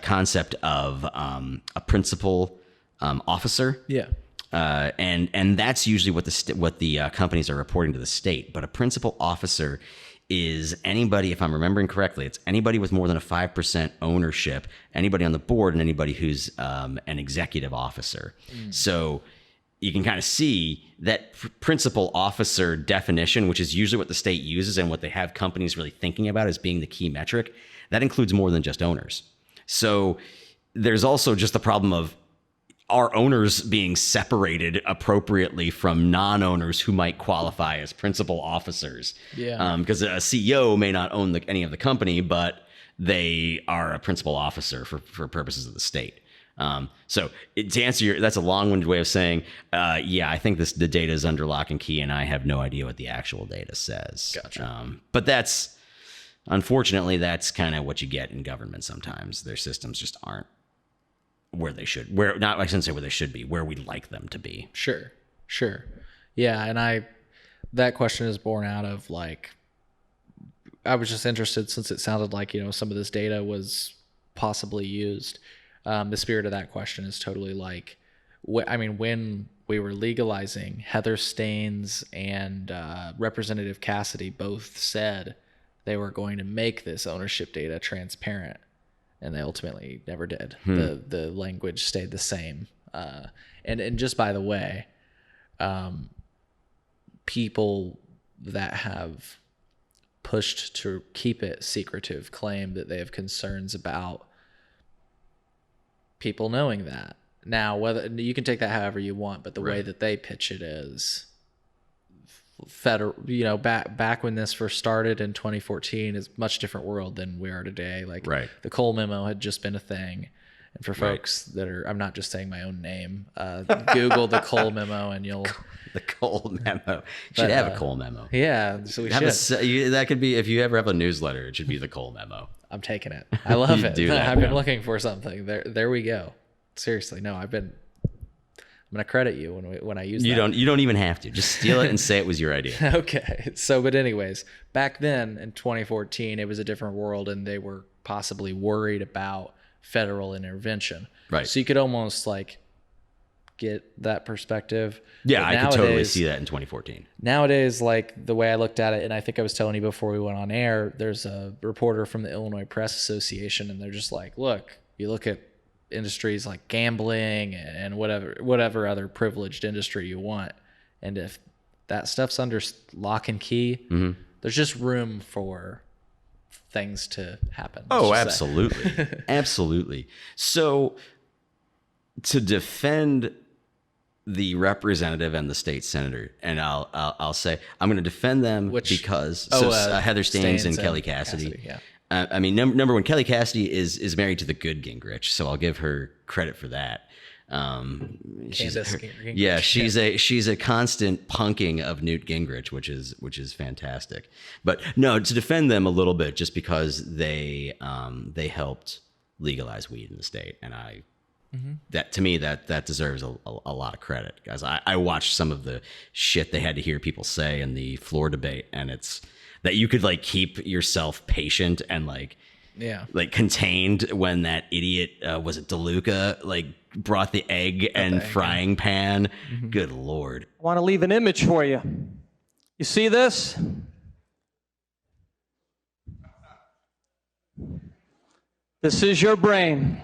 concept of a principal officer. Yeah. And that's usually what the companies are reporting to the state. But a principal officer is anybody, if I'm remembering correctly, it's anybody with more than a 5% ownership, anybody on the board, and anybody who's an executive officer. So you can kind of see that principal officer definition, which is usually what the state uses and what they have companies really thinking about as being the key metric, that includes more than just owners. So there's also just the problem of, are owners being separated appropriately from non-owners who might qualify as principal officers? Yeah. Because a CEO may not own any of the company, but they are a principal officer for purposes of the state. So to answer that's a long-winded way of saying, I think the data is under lock and key, and I have no idea what the actual data says. Gotcha. But that's unfortunately, that's kind of what you get in government sometimes. Their systems just aren't where they should, I shouldn't say where they should be, where we'd like them to be. Sure. Yeah. And that question is born out of like, I was just interested since it sounded like, some of this data was possibly used. The spirit of that question is totally like, when we were legalizing, Heather Staines and Representative Cassidy both said they were going to make this ownership data transparent, and they ultimately never did. The language stayed the same. And just by the way, people that have pushed to keep it secretive claim that they have concerns about people knowing that. Now, whether you can take that however you want, but the way that they pitch it is federal, back when this first started in 2014 is a much different world than we are today. Like the Cole memo had just been a thing. And for folks that are, I'm not just saying my own name, Google the Cole memo and you'll... The Cole memo. You should have a Cole memo. Yeah, so we should. That could be, if you ever have a newsletter, it should be the Cole memo. I'm taking it. I love it. I've been now. looking for something. There we go. Seriously, no, I'm going to credit you when I use that. You don't even have to. Just steal it and say it was your idea. Okay. So, but anyways, back then in 2014, it was a different world and they were possibly worried about federal intervention. Right. So you could almost like get that perspective. Yeah, I could totally see that in 2014. Nowadays, like the way I looked at it, and I think I was telling you before we went on air, there's a reporter from the Illinois Press Association, and they're just like, look, you look at industries like gambling and whatever other privileged industry you want, and if that stuff's under lock and key, there's just room for things to happen. Oh, absolutely. Absolutely. So to defend the representative and the state senator, and I'll say I'm going to defend them because Heather Staines and Kelly Cassidy. Yeah. I mean, number one, Kelly Cassidy is married to the good Gingrich, so I'll give her credit for that. She's a constant punking of Newt Gingrich, which is fantastic. But no, to defend them a little bit, just because they helped legalize weed in the state, and that to me that deserves a lot of credit, guys. I watched some of the shit they had to hear people say in the floor debate, and it's that you could like keep yourself patient and like contained when that idiot was it DeLuca like brought the egg and frying pan. Good Lord. I want to leave an image for you. You see this? This is your brain.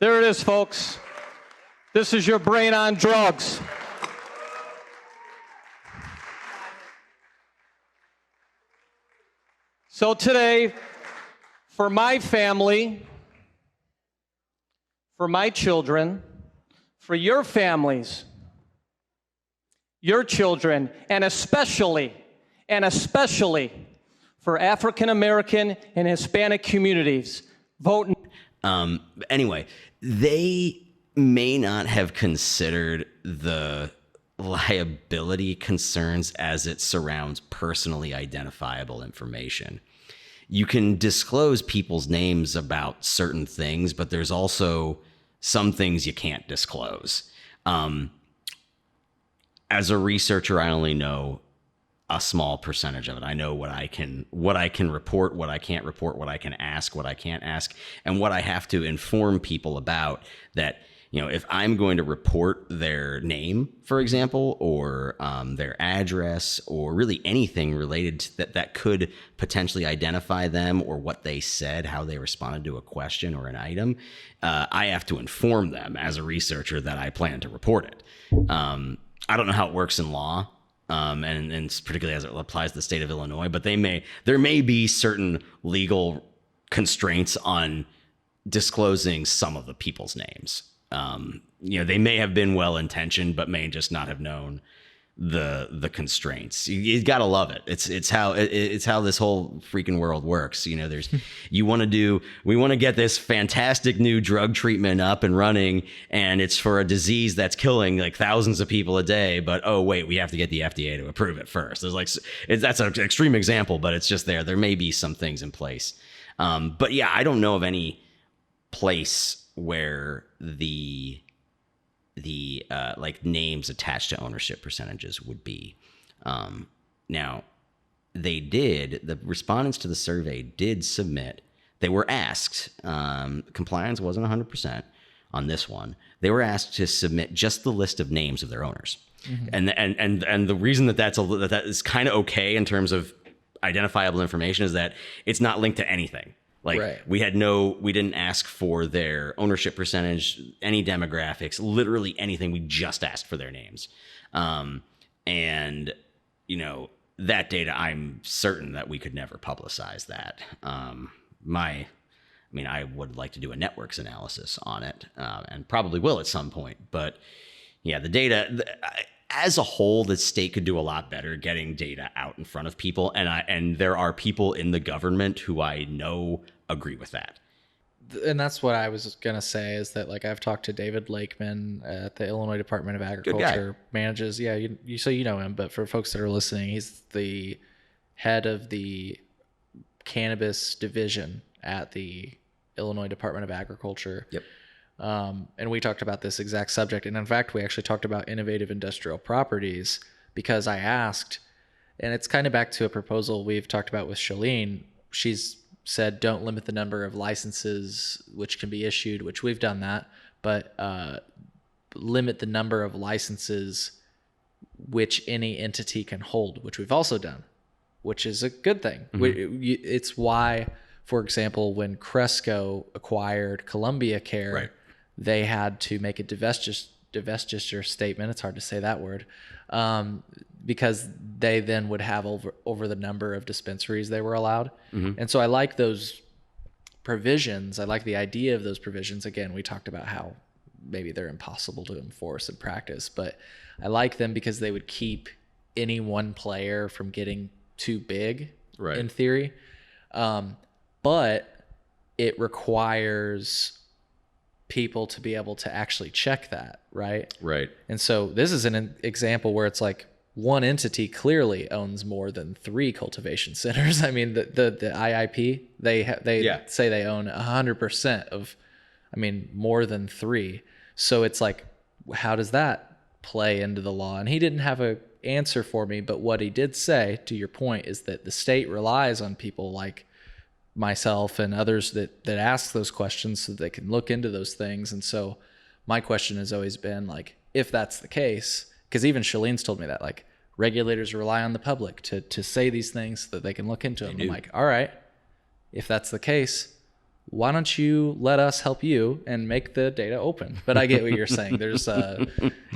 There it is, folks. This is your brain on drugs. So today, for my family, for my children, for your families, your children, and especially for African American and Hispanic communities, vote. Anyway, they may not have considered the liability concerns as it surrounds personally identifiable information. You can disclose people's names about certain things, but there's also some things you can't disclose. As a researcher, I only know a small percentage of it. I know what I can report, what I can't report, what I can ask, what I can't ask, and what I have to inform people about. That, you know, if I'm going to report their name, for example, or their address, or really anything related to that could potentially identify them, or what they said, how they responded to a question or an item, I have to inform them as a researcher that I plan to report it. I don't know how it works in law. And particularly as it applies to the state of Illinois, but there may be certain legal constraints on disclosing some of the people's names. They may have been well-intentioned, but may just not have known the constraints. You gotta love it. It's how this whole freaking world works. You know, we want to get this fantastic new drug treatment up and running, and it's for a disease that's killing like thousands of people a day. But oh wait, we have to get the FDA to approve it first. That's an extreme example, but it's just there may be some things in place. But yeah, I don't know of any place where the like names attached to ownership percentages would be. Now, the respondents to the survey did submit, they were asked, compliance wasn't 100% on this one. They were asked to submit just the list of names of their owners. Mm-hmm. And the reason that is kind of okay in terms of identifiable information is that it's not linked to anything. Like right. We didn't ask for their ownership percentage, any demographics, literally anything. We just asked for their names. And, you know, that data, I'm certain that we could never publicize that. I would like to do a networks analysis on it, and probably will at some point. But yeah, the data, as a whole, the state could do a lot better getting data out in front of people. And there are people in the government who I know agree with that. And that's what I was going to say, is that like I've talked to David Lakeman at the Illinois Department of Agriculture, manages. Yeah. You know him, but for folks that are listening, he's the head of the cannabis division at the Illinois Department of Agriculture. Yep. And we talked about this exact subject. And in fact, we actually talked about innovative industrial properties, because I asked, and it's kind of back to a proposal we've talked about with Shalene. She's said, don't limit the number of licenses which can be issued, which we've done that, but limit the number of licenses which any entity can hold, which we've also done, which is a good thing. Mm-hmm. It's why, for example, when Cresco acquired Columbia Care, right, they had to make a divestiture statement. It's hard to say that word, because they then would have over the number of dispensaries they were allowed. Mm-hmm. And so I like those provisions. I like the idea of those provisions. Again, we talked about how maybe they're impossible to enforce in practice, but I like them because they would keep any one player from getting too big, right, in theory. But it requires people to be able to actually check that, right? Right. And so this is an example where it's like one entity clearly owns more than 3 cultivation centers. I mean, the IIP, they say they own 100% of, more than 3. So it's like, how does that play into the law? And he didn't have an answer for me, but what he did say, to your point, is that the state relies on people like myself and others that ask those questions so they can look into those things. And so my question has always been like, if that's the case, because even Shalene's told me that, like, regulators rely on the public to say these things so that they can look into them. I'm like, all right, if that's the case, why don't you let us help you and make the data open? But I get what you're saying. There's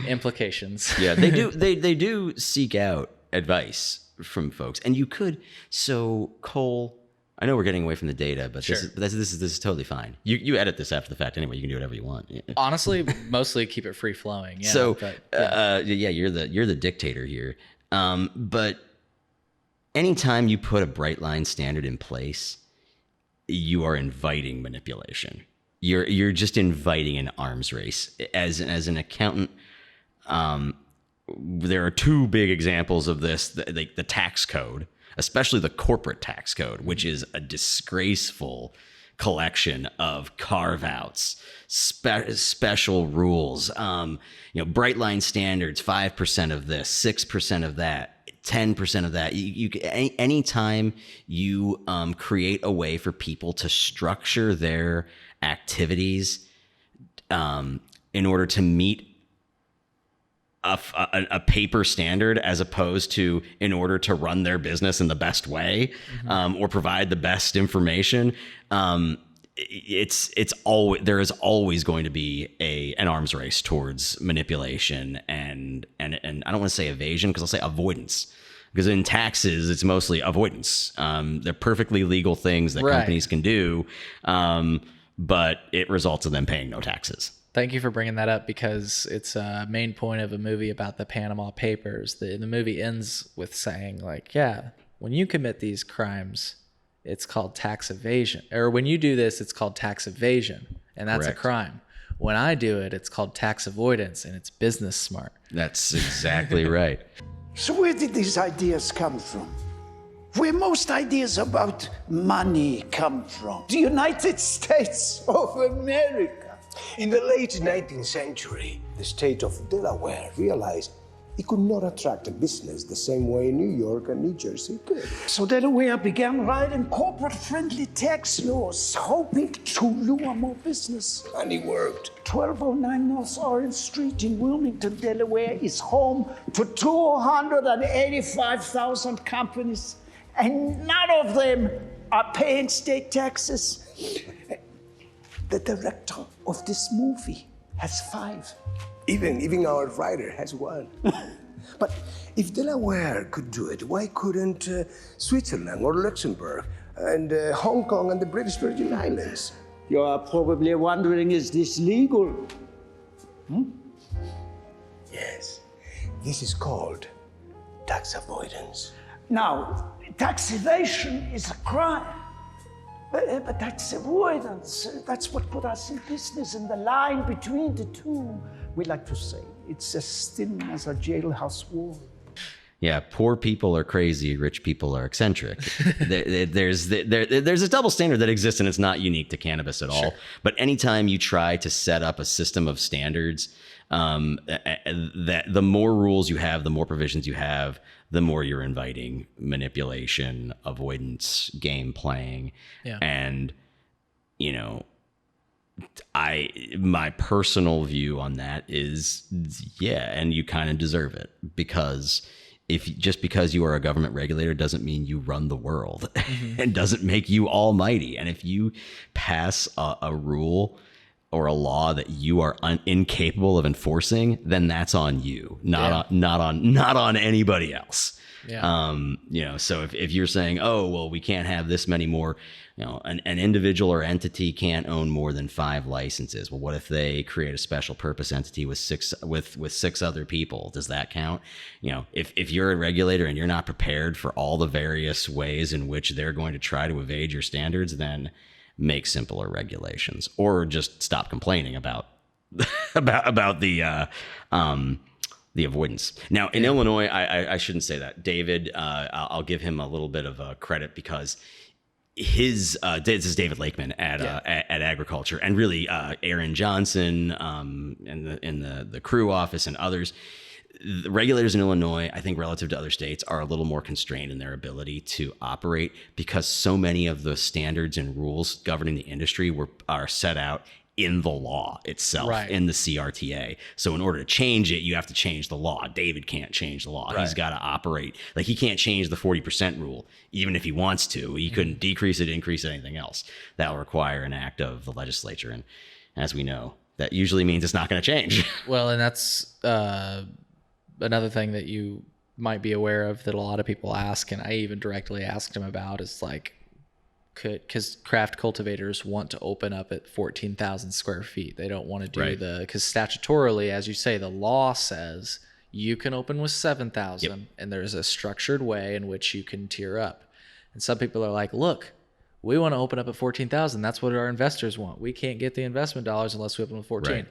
implications. Yeah, they do. They do seek out advice from folks, and you could. So Cole, I know we're getting away from the data, but sure, this is totally fine. You edit this after the fact anyway. You can do whatever you want. Honestly, mostly keep it free flowing. Yeah, so you're the dictator here. But anytime you put a bright line standard in place, you are inviting manipulation. You're just inviting an arms race. As an accountant, there are 2 big examples of this: the tax code, especially the corporate tax code, which is a disgraceful collection of carve-outs, special rules, bright line standards, 5% of this, 6% of that, 10% of that. Anytime you create a way for people to structure their activities in order to meet a paper standard, as opposed to in order to run their business in the best way, or provide the best information, it's always, there is always going to be an arms race towards manipulation and I don't want to say evasion, because I'll say avoidance, because in taxes it's mostly avoidance. They're perfectly legal things that companies can do, but it results in them paying no taxes. Thank you for bringing that up, because it's a main point of a movie about the Panama Papers. The movie ends with saying, like, yeah, when you commit these crimes, it's called tax evasion. Or when you do this, it's called tax evasion, and that's Correct. a crime. When I do it, it's called tax avoidance, and it's business smart. That's exactly right. So where did these ideas come from? Where most ideas about money come from? The United States of America. In the late 19th century, the state of Delaware realized it could not attract a business the same way New York and New Jersey could. So Delaware began writing corporate-friendly tax laws, hoping to lure more business. And it worked. 1209 North Orange Street in Wilmington, Delaware is home to 285,000 companies, and none of them are paying state taxes. The director of this movie has 5. Even our writer has one. But if Delaware could do it, why couldn't Switzerland or Luxembourg and Hong Kong and the British Virgin Islands? You are probably wondering, is this legal? Yes, this is called tax avoidance. Now, tax evasion is a crime. But tax avoidance, that's what put us in business, and the line between the two, we like to say, it's as thin as a jailhouse wall. Yeah, poor people are crazy, rich people are eccentric. There's a double standard that exists, and it's not unique to cannabis at all. Sure. But anytime you try to set up a system of standards, that the more rules you have, the more provisions you have, the more you're inviting manipulation, avoidance, game playing. Yeah. And, you know, my personal view on that is, yeah, and you kind of deserve it, because just because you are a government regulator doesn't mean you run the world. And doesn't make you almighty. And if you pass a rule or a law that you are incapable of enforcing, then that's on you, not on anybody else. Yeah. You know, so if you're saying, oh, well, we can't have this many more, you know, an individual or entity can't own more than 5 licenses. Well, what if they create a special purpose entity with 6 other people? Does that count? You know, if you're a regulator and you're not prepared for all the various ways in which they're going to try to evade your standards, then make simpler regulations, or just stop complaining about the avoidance. Now in Illinois, I shouldn't say that. David, I'll give him a little bit of credit, because this is David Lakeman at Agriculture, and really Aaron Johnson in the crew office and others. The regulators in Illinois, I think, relative to other states, are a little more constrained in their ability to operate, because so many of the standards and rules governing the industry are set out in the law itself, right, in the CRTA. So in order to change it, you have to change the law. David can't change the law. Right. He's got to operate. Like, he can't change the 40% rule, even if he wants to. He couldn't decrease it, increase it, anything else. That will require an act of the legislature. And as we know, that usually means it's not going to change. Well, and that's another thing that you might be aware of that a lot of people ask, and I even directly asked him about, is like, because craft cultivators want to open up at 14,000 square feet. They don't want to do because statutorily, as you say, the law says you can open with 7,000, and there's a structured way in which you can tier up. And some people are like, look, we want to open up at 14,000. That's what our investors want. We can't get the investment dollars unless we open with 14. Right.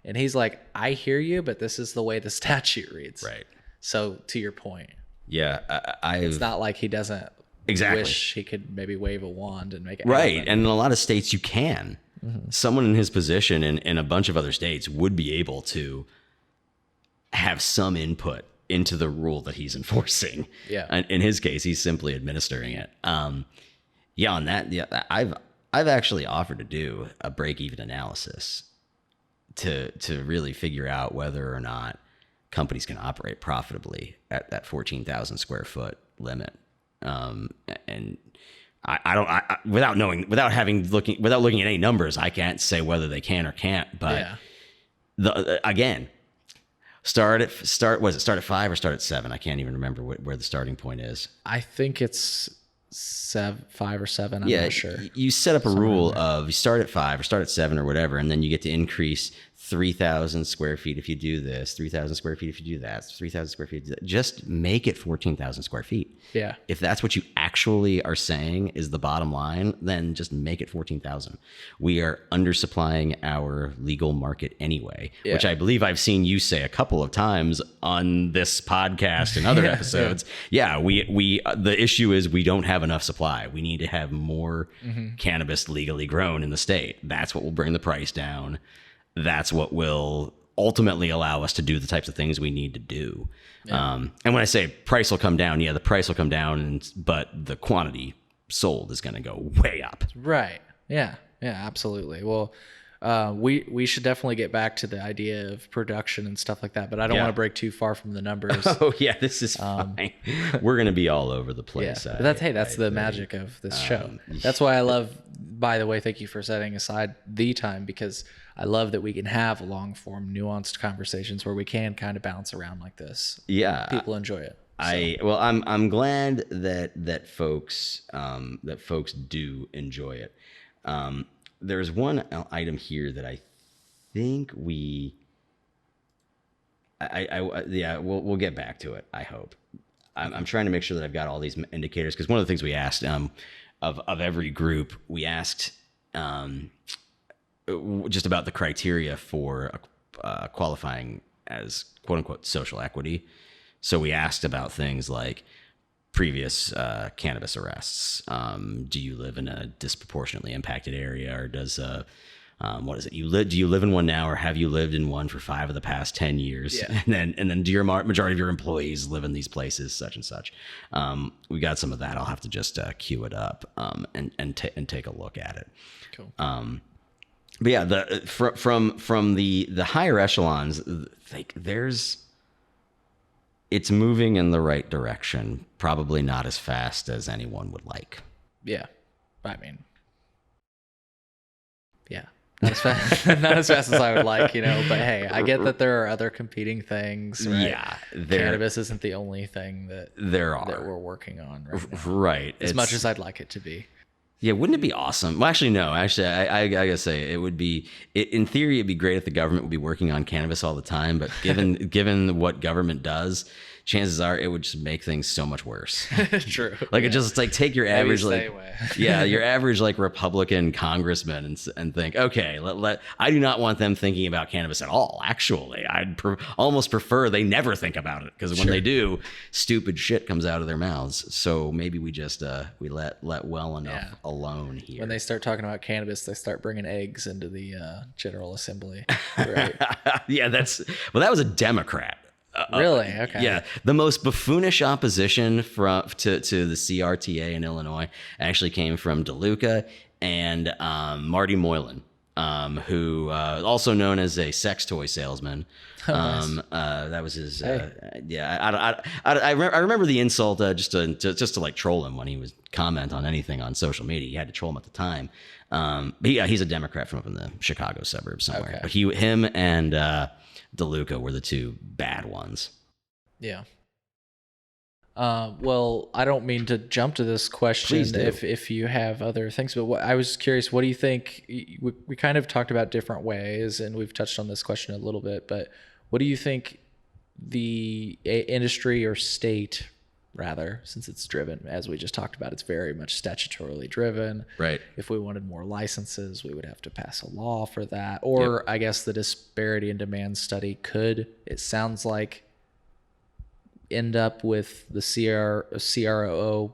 And he's like, I hear you, but this is the way the statute reads. Right. So to your point, yeah, it's not like he doesn't wish he could maybe wave a wand and make it right. happen. And in a lot of states, you can. Mm-hmm. Someone in his position in a bunch of other states would be able to have some input into the rule that he's enforcing. Yeah. And in his case, he's simply administering it. On that, I've actually offered to do a break-even analysis to really figure out whether or not companies can operate profitably at that 14,000 square foot limit. And without looking at any numbers, I can't say whether they can or can't. But start at 5 or start at 7? I can't even remember where the starting point is. I think it's 5 or 7. I'm not sure. You set up a rule of you start at 5 or start at 7 or whatever, and then you get to increase 3,000 square feet if you do this, 3,000 square feet if you do that, 3,000 square feet. Just make it 14,000 square feet. Yeah. If that's what you actually are saying is the bottom line, then just make it 14,000. We are undersupplying our legal market anyway, which I believe I've seen you say a couple of times on this podcast and other episodes. Yeah, we the issue is we don't have enough supply. We need to have more cannabis legally grown in the state. That's what will bring the price down. That's what will ultimately allow us to do the types of things we need to do. And when I say price will come down, the price will come down, but the quantity sold is going to go way up. Right. Yeah. Yeah, absolutely. Well, we should definitely get back to the idea of production and stuff like that, but I don't want to break too far from the numbers. Oh yeah, this is fine. We're going to be all over the place. Yeah. But that's the magic of this show. That's why I love, by the way, thank you for setting aside the time, because I love that we can have long form, nuanced conversations where we can kind of bounce around like this. Yeah. People enjoy it. I'm glad that folks do enjoy it. There's one item here that I think we'll get back to it. I hope. I'm trying to make sure that I've got all these indicators, because one of the things we asked of every group, we asked just about the criteria for qualifying as quote unquote social equity. So we asked about things like previous cannabis arrests. Do you live in a disproportionately impacted area, or does what is it? Do you live in one now, or have you lived in one for 5 of the past 10 years? Yeah. And then do your majority of your employees live in these places, such and such? We got some of that. I'll have to just queue it up and take a look at it. Cool. But yeah, from the higher echelons, it's moving in the right direction. Probably not as fast as anyone would like. Yeah, I mean, yeah, not as fast, not as fast as I would like, But hey, I get that there are other competing things. Right? Yeah, cannabis isn't the only thing that we're working on right now. Right, as much as I'd like it to be. Yeah, wouldn't it be awesome? Well, actually, no. Actually, I gotta say, it would be. In theory, it'd be great if the government would be working on cannabis all the time. But given what government does, chances are it would just make things so much worse. True. It's like take your average your average Republican congressman and think, okay, I do not want them thinking about cannabis at all. Actually, I'd almost prefer they never think about it, because when they do, stupid shit comes out of their mouths. So maybe we just we let well enough alone here. When they start talking about cannabis, they start bringing eggs into the General Assembly. Right. Yeah, that was a Democrat. Really? Okay. Yeah, the most buffoonish opposition to the CRTA in Illinois actually came from DeLuca and Marty Moylan, who also known as a sex toy salesman. Nice. That was his. I remember the insult just to like troll him when he was comment on anything on social media. You had to troll him at the time. But yeah, he's a Democrat from up in the Chicago suburbs somewhere. Okay. But him and DeLuca were the two bad ones. Yeah. Well, I don't mean to jump to this question if you have other things, but I was curious, what do you think? We kind of talked about different ways, and we've touched on this question a little bit, but what do you think the industry or state, rather, since it's driven, as we just talked about, it's very much statutorily driven. Right. If we wanted more licenses, we would have to pass a law for that. Or I guess the disparity in demand study could, it sounds like, end up with the CRO.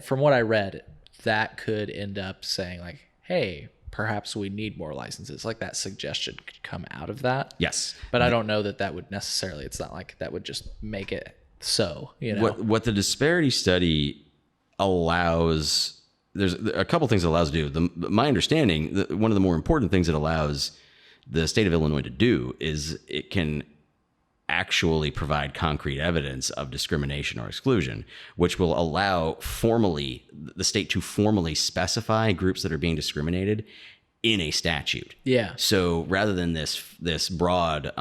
From what I read, that could end up saying like, hey, perhaps we need more licenses. Like that suggestion could come out of that. Yes. But I don't know that would necessarily, it's not like that would just make it so, what the disparity study allows, there's a couple things it allows to do. My understanding, one of the more important things it allows the state of Illinois to do is it can actually provide concrete evidence of discrimination or exclusion, which will allow the state to formally specify groups that are being discriminated in a statute. Yeah. So rather than this broad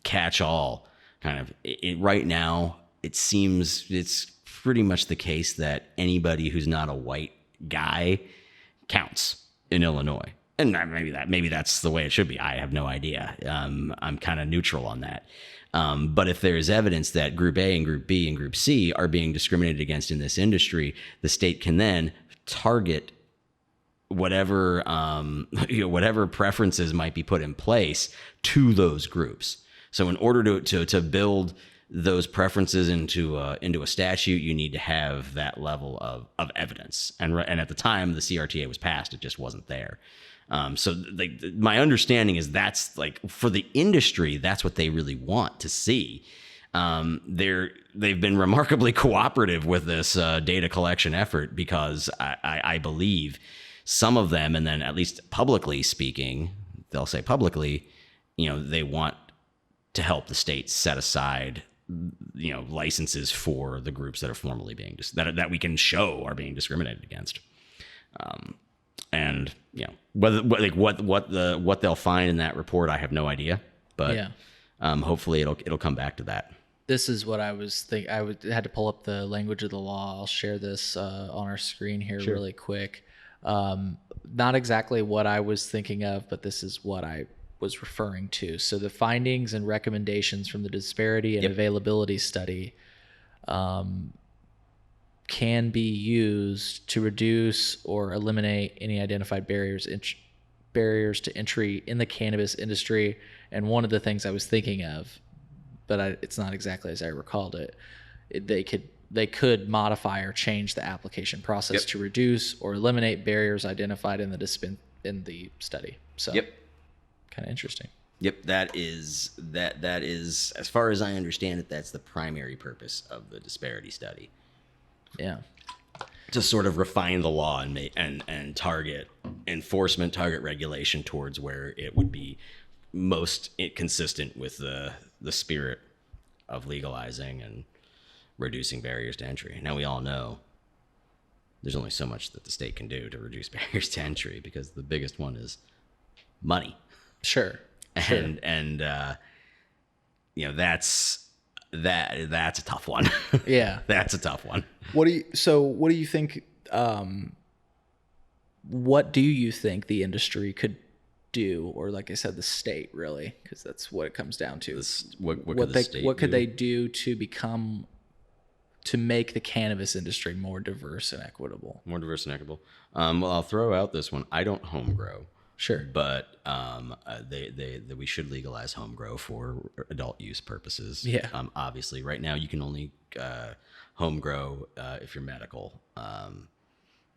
catch-all kind of, right now, it seems it's pretty much the case that anybody who's not a white guy counts in Illinois. and maybe that's the way it should be. I have no idea. I'm kind of neutral on that. But if there is evidence that Group A and Group B and Group C are being discriminated against in this industry, the state can then target whatever whatever preferences might be put in place to those groups. So in order to build those preferences into a statute, you need to have that level of evidence. And at the time the CRTA was passed, it just wasn't there. So like my understanding is that's like for the industry, that's what they really want to see. They've been remarkably cooperative with this data collection effort because I believe some of them, and then at least publicly speaking, they'll say publicly, they want to help the state set aside, licenses for the groups that are formally being that we can show are being discriminated against. And whether what they'll find in that report, I have no idea. But hopefully it'll come back to that. This is what I was thinking. Had to pull up the language of the law. I'll share this on our screen here really quick. Not exactly what I was thinking of, but this is what I was referring to. So the findings and recommendations from the disparity and availability study can be used to reduce or eliminate any identified barriers to entry in the cannabis industry. And one of the things I was thinking of, but it's not exactly as I recalled it, they could modify or change the application process to reduce or eliminate barriers identified in the study. So kind of interesting. Yep, that is as far as I understand it, that's the primary purpose of the disparity study. Yeah. To sort of refine the law and target enforcement, target regulation towards where it would be most consistent with the spirit of legalizing and reducing barriers to entry. Now we all know there's only so much that the state can do to reduce barriers to entry because the biggest one is money. Sure. And that's a tough one. Yeah. That's a tough one. What do you think what do you think the industry could do, or like I said, the state, really, because that's what it comes down to. What could they do to make the cannabis industry more diverse and equitable? Well, I'll throw out this one. I don't home grow. Sure. But we should legalize home grow for adult use purposes. Yeah. Obviously, right now you can only home grow if you're medical.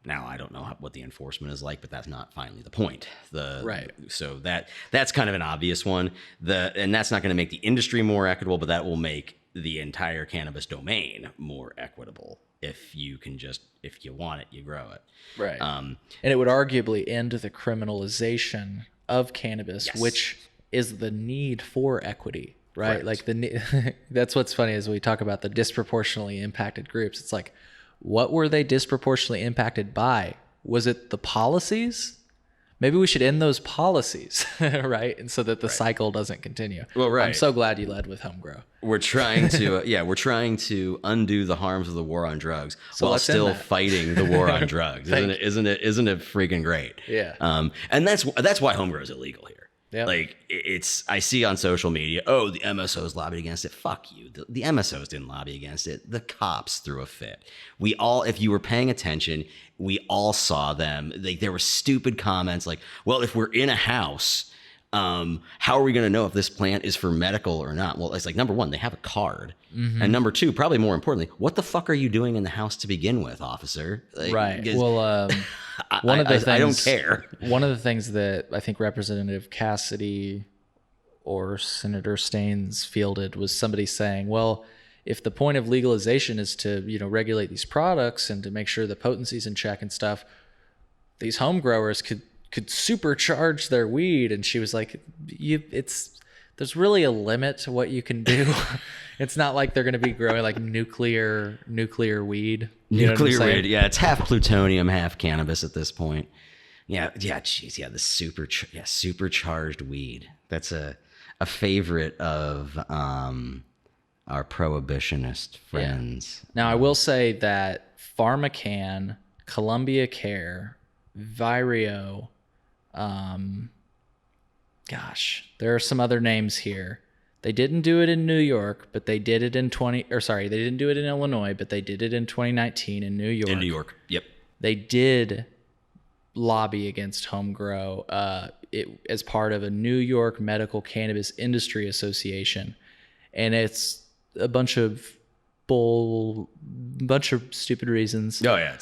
Now I don't know what the enforcement is like, but that's not finally the point. Right. So that's kind of an obvious one. And that's not going to make the industry more equitable, but that will make the entire cannabis domain more equitable. If you want it, you grow it. Right. And it would arguably end the criminalization of cannabis, which is the need for equity, right? Correct. Like that's what's funny is we talk about the disproportionately impacted groups. It's like, what were they disproportionately impacted by? Was it the policies? Maybe we should end those policies, right? And so that the cycle doesn't continue. Well, right. I'm so glad you led with home grow. We're trying to undo the harms of the war on drugs while still fighting the war on drugs. Isn't it freaking great? Yeah. And that's why home grow is illegal here. Yep. Like I see on social media, oh, the MSOs lobbied against it. Fuck you. The MSOs didn't lobby against it. The cops threw a fit. We all, if you were paying attention, we all saw them. Like there were stupid comments like, well, if we're in a house, how are we going to know if this plant is for medical or not? Well, it's like, number one, they have a card. Mm-hmm. And number two, probably more importantly, what the fuck are you doing in the house to begin with, officer? Like, right. Well, one of the things, I don't care. One of the things that I think Representative Cassidy or Senator Staines fielded was somebody saying, well, if the point of legalization is to, regulate these products and to make sure the potency's in check and stuff, these home growers could supercharge their weed. And she was like, there's really a limit to what you can do. It's not like they're going to be growing like nuclear weed. Nuclear weed. Yeah. It's half plutonium, half cannabis at this point. Yeah. Yeah. Geez. Yeah. The supercharged weed. That's a favorite of, our prohibitionist friends. Yeah. Now I will say that PharmaCann, Columbia Care, Vireo, Gosh, there are some other names here. They didn't do it in New York, but they did it in they didn't do it in Illinois, but they did it in 2019 in New York. In New York, yep. They did lobby against home grow as part of a New York Medical Cannabis Industry Association, and it's a bunch of stupid reasons. Oh yeah,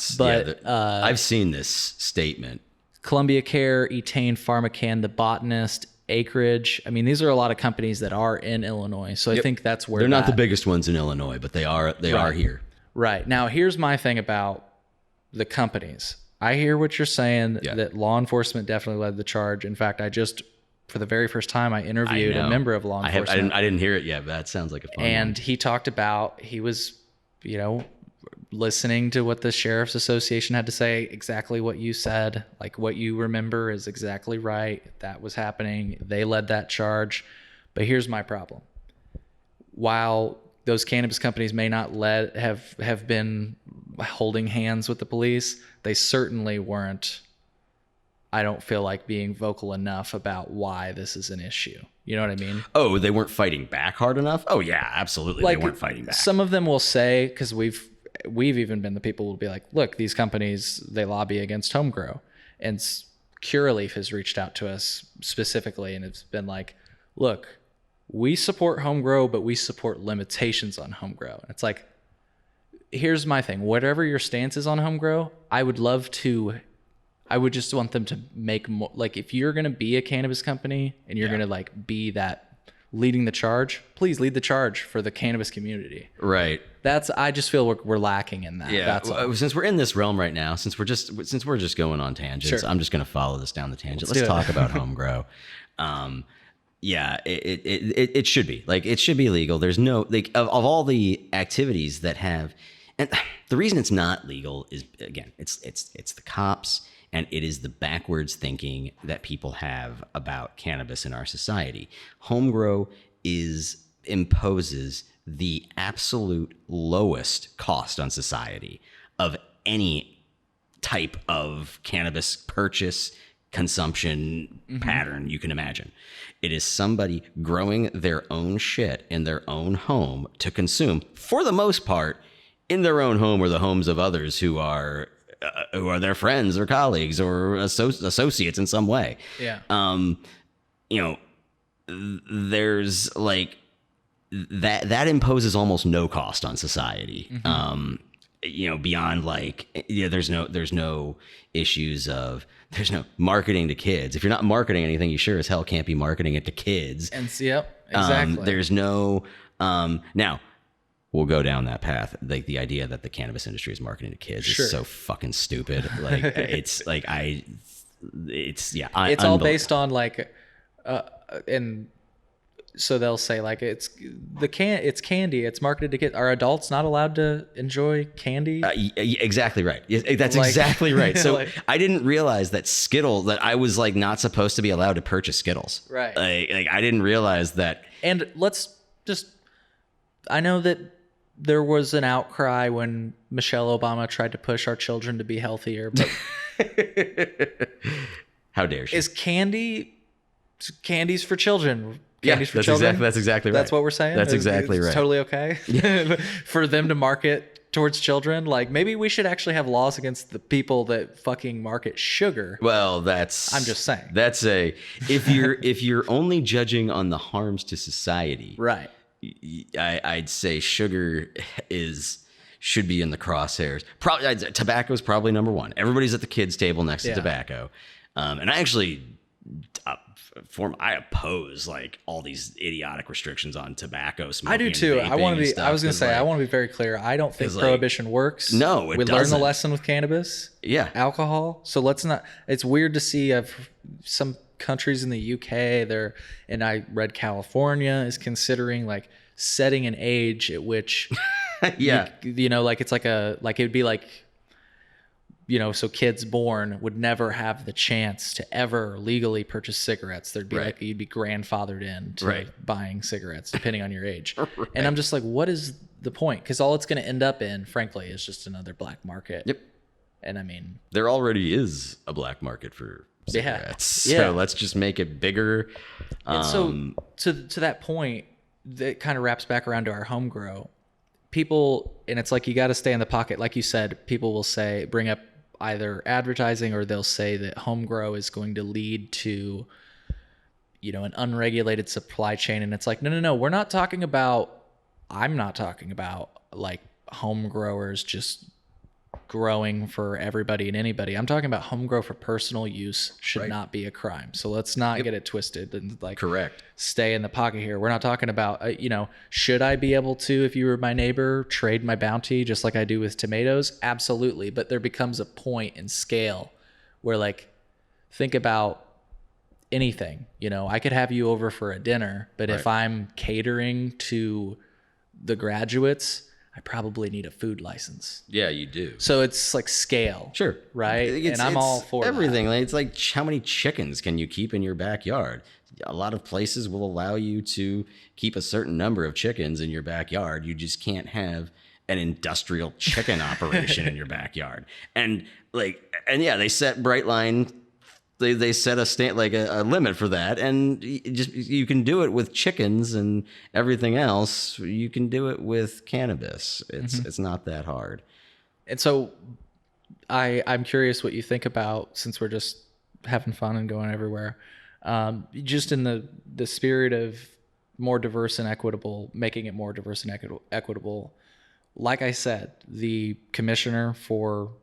I've seen this statement. Columbia Care, Etain Pharmacan, The Botanist, Acreage. I mean, these are a lot of companies that are in Illinois, so I think that's where they're not the biggest ones in Illinois, but they are here. Right. Now, here's my thing about the companies. I hear what you're saying, that law enforcement definitely led the charge. In fact, for the very first time, I interviewed a member of law enforcement. I didn't hear it yet, but that sounds like a fun And one. he talked about, he was, listening to what the Sheriff's Association had to say, exactly what you said, like what you remember is exactly right. That was happening. They led that charge. But here's my problem. While those cannabis companies may not have been holding hands with the police, they certainly weren't, I don't feel like, being vocal enough about why this is an issue. You know what I mean? Oh, they weren't fighting back hard enough? Oh yeah, absolutely. They weren't fighting back. Some of them will say, because we've even been the people who will be like, look, these companies, they lobby against home grow. And Curaleaf has reached out to us specifically, and it's been like, look, we support home grow, but we support limitations on home grow. And it's like, here's my thing. Whatever your stance is on home grow, I would just want them to make more. Like, if you're going to be a cannabis company and you're going to be that leading the charge, please lead the charge for the cannabis community. Right. I just feel we're lacking in that. Yeah. That's all. Since we're in this realm right now, since we're just going on tangents, Sure. I'm just going to follow this down the tangent. Let's talk about home grow. Yeah, it should be it should be legal. There's no of all the activities that have, and the reason it's not legal is, again, it's the cops, and it is the backwards thinking that people have about cannabis in our society. Home grow imposes the absolute lowest cost on society of any type of cannabis purchase, consumption pattern you can imagine. It is somebody growing their own shit in their own home to consume, for the most part, in their own home or the homes of others who are their friends or colleagues or associates in some way. Yeah. There's that imposes almost no cost on society. Beyond there's no issues of, there's no marketing to kids. If you're not marketing anything, you sure as hell can't be marketing it to kids. And yep, exactly. There's no, now we'll go down that path. The idea that the cannabis industry is marketing to kids is so fucking stupid. It's all based on and so they'll say it's candy. It's marketed to kids. Are adults not allowed to enjoy candy? Exactly right. That's exactly right. So I didn't realize that that I was not supposed to be allowed to purchase Skittles. Right. I didn't realize that. And I know that there was an outcry when Michelle Obama tried to push our children to be healthier, but how dare she? Is candy's for children? Candy's for children? That's exactly right. That's what we're saying? That's exactly right. It's totally okay for them to market towards children. Maybe we should actually have laws against the people that fucking market sugar. Well, I'm just saying. If you're only judging on the harms to society, right? I'd say sugar should be in the crosshairs. Probably tobacco is probably number one. Everybody's at the kids' table next to tobacco, and I actually I oppose all these idiotic restrictions on tobacco smoking. I do too. I want to be. I was going to say I want to be very clear. I don't think prohibition works. No, it doesn't. We learned the lesson with cannabis. Yeah, alcohol. So let's not. It's weird to see some countries in the UK and I read California is considering setting an age at which it's it would be so kids born would never have the chance to ever legally purchase cigarettes. There'd be you'd be grandfathered in to buying cigarettes depending on your age. Right. And I'm just what is the point? Because all it's going to end up in, frankly, is just another black market. Yep. And I mean, there already is a black market for cigarettes. Yeah. So let's just make it bigger. And so to that point, that kind of wraps back around to our home grow. People, and it's like you got to stay in the pocket. Like you said, people will say, bring up either advertising, or they'll say that home grow is going to lead to, you know, an unregulated supply chain. And it's like, no, we're not talking about, I'm not talking about like home growers just growing for everybody and anybody. I'm talking about home grow for personal use should not be a crime. So let's not get it twisted and like Correct. stay in the pocket here. We're not talking about, you know, should I be able to, if you were my neighbor, trade my bounty just like I do with tomatoes? Absolutely. But there becomes a point in scale where, like, think about anything. You know, I could have you over for a dinner, but if I'm catering to the graduates, I probably need a food license. Yeah, you do. So it's like scale. Sure. Right? And I'm all for everything. that. Like, it's like, how many chickens can you keep in your backyard? A lot of places will allow you to keep a certain number of chickens in your backyard. You just can't have an industrial chicken operation in your backyard. And yeah, they set bright line. They set a limit for that, and you can do it with chickens and everything else. You can do it with cannabis. It's not that hard. And so I'm curious what you think about, since we're just having fun and going everywhere, just in the spirit of more diverse and equitable, making it more diverse and equitable. Like I said, the commissioner for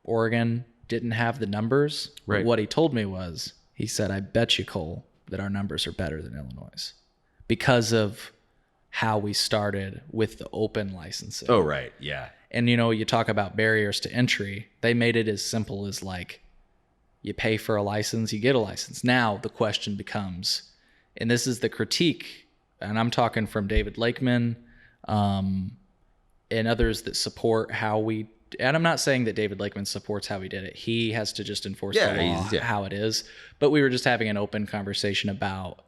Oregon didn't have the numbers. Right. What he told me was, he said, I bet you, Cole, that our numbers are better than Illinois because of how we started with the open licensing. Oh, right. Yeah. And, you know, you talk about barriers to entry. They made it as simple as, like, you pay for a license, you get a license. Now the question becomes, and this is the critique, and I'm talking from David Lakeman and others that support how we, and I'm not saying that David Lakeman supports how we did it. He has to just enforce the law how it is. But we were just having an open conversation about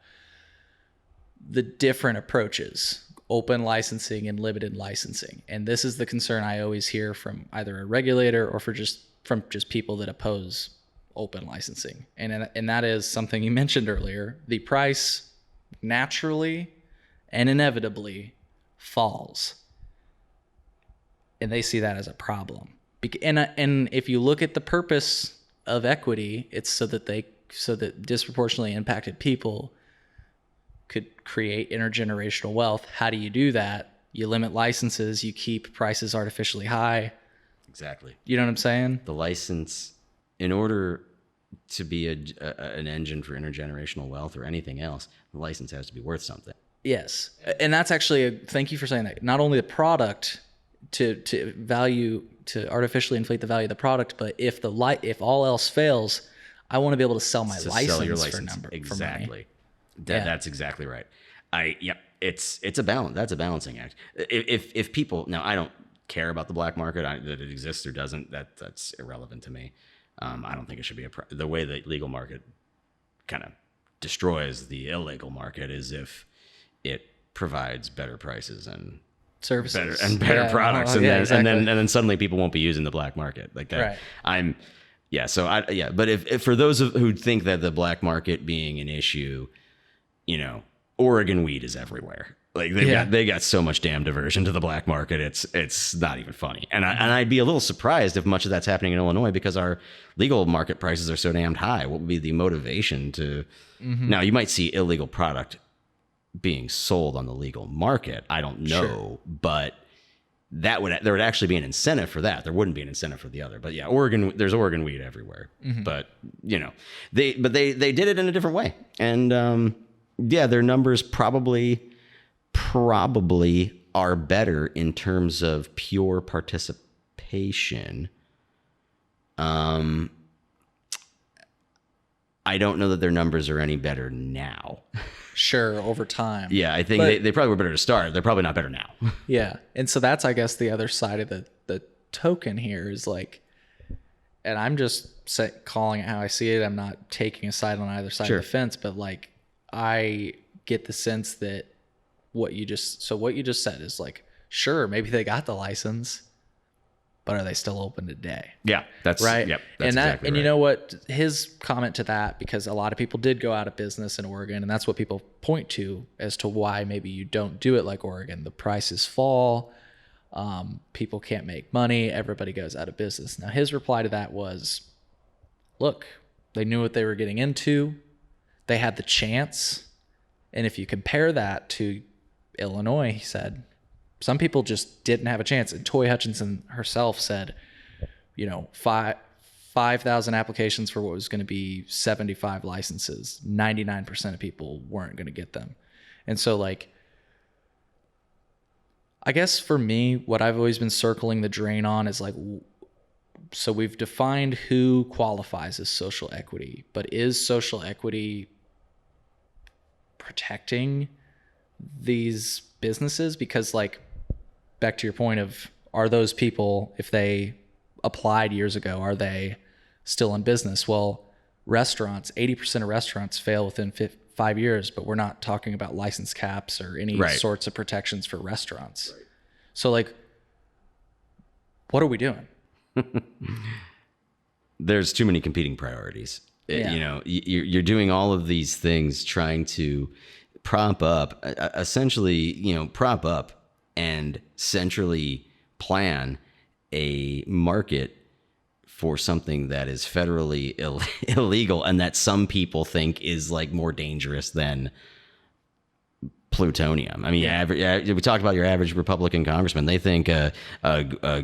the different approaches, open licensing and limited licensing. And this is the concern I always hear from either a regulator or from just people that oppose open licensing. And that is something you mentioned earlier. The price naturally and inevitably falls. And they see that as a problem. And if you look at the purpose of equity, it's so that disproportionately impacted people could create intergenerational wealth. How do you do that? You limit licenses, you keep prices artificially high. Exactly. You know what I'm saying? The license, in order to be an engine for intergenerational wealth or anything else, the license has to be worth something. Yes. And that's actually thank you for saying that. Not only the product to artificially inflate the value of the product, but if all else fails, I want to be able to sell my license for number. Exactly. For money. That's exactly right. It's a balance. That's a balancing act. If people, now I don't care about the black market, that it exists or doesn't, that's irrelevant to me. I don't think it should be the way the legal market kind of destroys the illegal market is if it provides better prices and services better products, and exactly. then suddenly people won't be using the black market like that. Right. But if for those who think that the black market being an issue, you know, Oregon weed is everywhere. Like they got so much damn diversion to the black market. It's not even funny. And I'd be a little surprised if much of that's happening in Illinois because our legal market prices are so damned high. What would be the motivation to? Now you might see illegal product being sold on the legal market. I don't know, but there would actually be an incentive for that. There wouldn't be an incentive for the other. But yeah, there's Oregon weed everywhere. But you know, they did it in a different way. And their numbers probably are better in terms of pure participation. I don't know that their numbers are any better now. Sure, over time. Yeah, I think they probably were better to start. They're probably not better now. Yeah, and so that's, I guess, the other side of the token here is like, and I'm just calling it how I see it. I'm not taking a side on either side of the fence, but like I get the sense that what you just said is like, sure, maybe they got the license, but are they still open today? Yeah, that's right. Yep, that's and that, exactly and right. you know what? His comment to that, because a lot of people did go out of business in Oregon, and that's what people point to as to why maybe you don't do it like Oregon. The prices fall, people can't make money, everybody goes out of business. Now, his reply to that was, look, they knew what they were getting into, they had the chance, and if you compare that to Illinois, he said, some people just didn't have a chance. And Toy Hutchinson herself said, 5,000 applications for what was going to be 75 licenses. 99% of people weren't going to get them. And so, like, I guess for me, what I've always been circling the drain on is like, so we've defined who qualifies as social equity, but is social equity protecting these businesses? Because, like, back to your point of, are those people, if they applied years ago, are they still in business? Well, restaurants, 80% of restaurants fail within 5 years, but we're not talking about license caps or any sorts of protections for restaurants. Right. So, like, what are we doing? There's too many competing priorities. You're doing all of these things trying to prop up and centrally plan a market for something that is federally illegal and that some people think is like more dangerous than plutonium. I mean, we talked about your average Republican congressman. They think a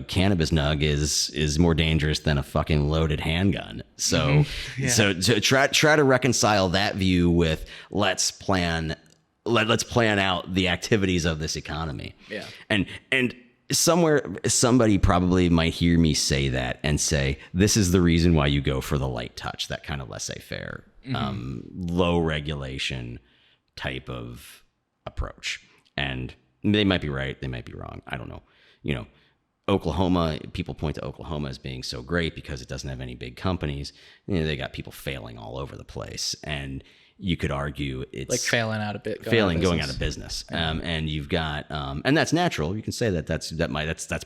cannabis nug is more dangerous than a fucking loaded handgun. So, so try to reconcile that view with let's plan out the activities of this economy. Yeah. And somewhere somebody probably might hear me say that and say, this is the reason why you go for the light touch, that kind of laissez-faire, low regulation type of approach. And they might be right, they might be wrong. I don't know. Oklahoma, people point to Oklahoma as being so great because it doesn't have any big companies. They got people failing all over the place. And you could argue it's like failing out a bit, going out of business. And you've got, and that's natural. You can say that's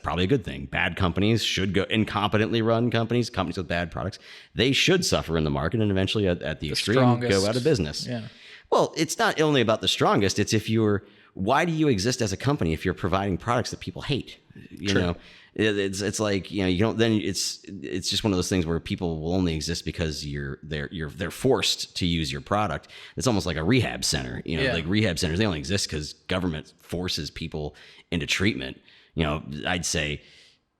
probably a good thing. Bad companies should go, incompetently run companies with bad products. They should suffer in the market and eventually at the extreme strongest, go out of business. Yeah. Well, it's not only about the strongest. It's why do you exist as a company if you're providing products that people hate? You know, it's like, you don't, then it's just one of those things where people will only exist because they're forced to use your product. It's almost like a rehab center, like rehab centers, they only exist because government forces people into treatment. I'd say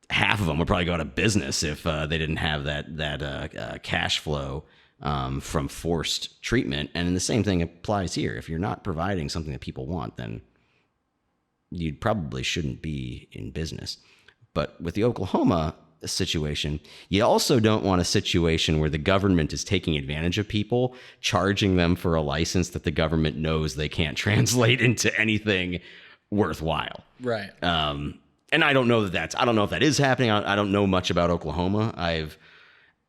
half of them would probably go out of business if they didn't have that cash flow from forced treatment. And the same thing applies here. If you're not providing something that people want, then you probably shouldn't be in business. But with the Oklahoma situation, you also don't want a situation where the government is taking advantage of people, charging them for a license that the government knows they can't translate into anything worthwhile. Right. And I don't know if that is happening. I don't know much about Oklahoma.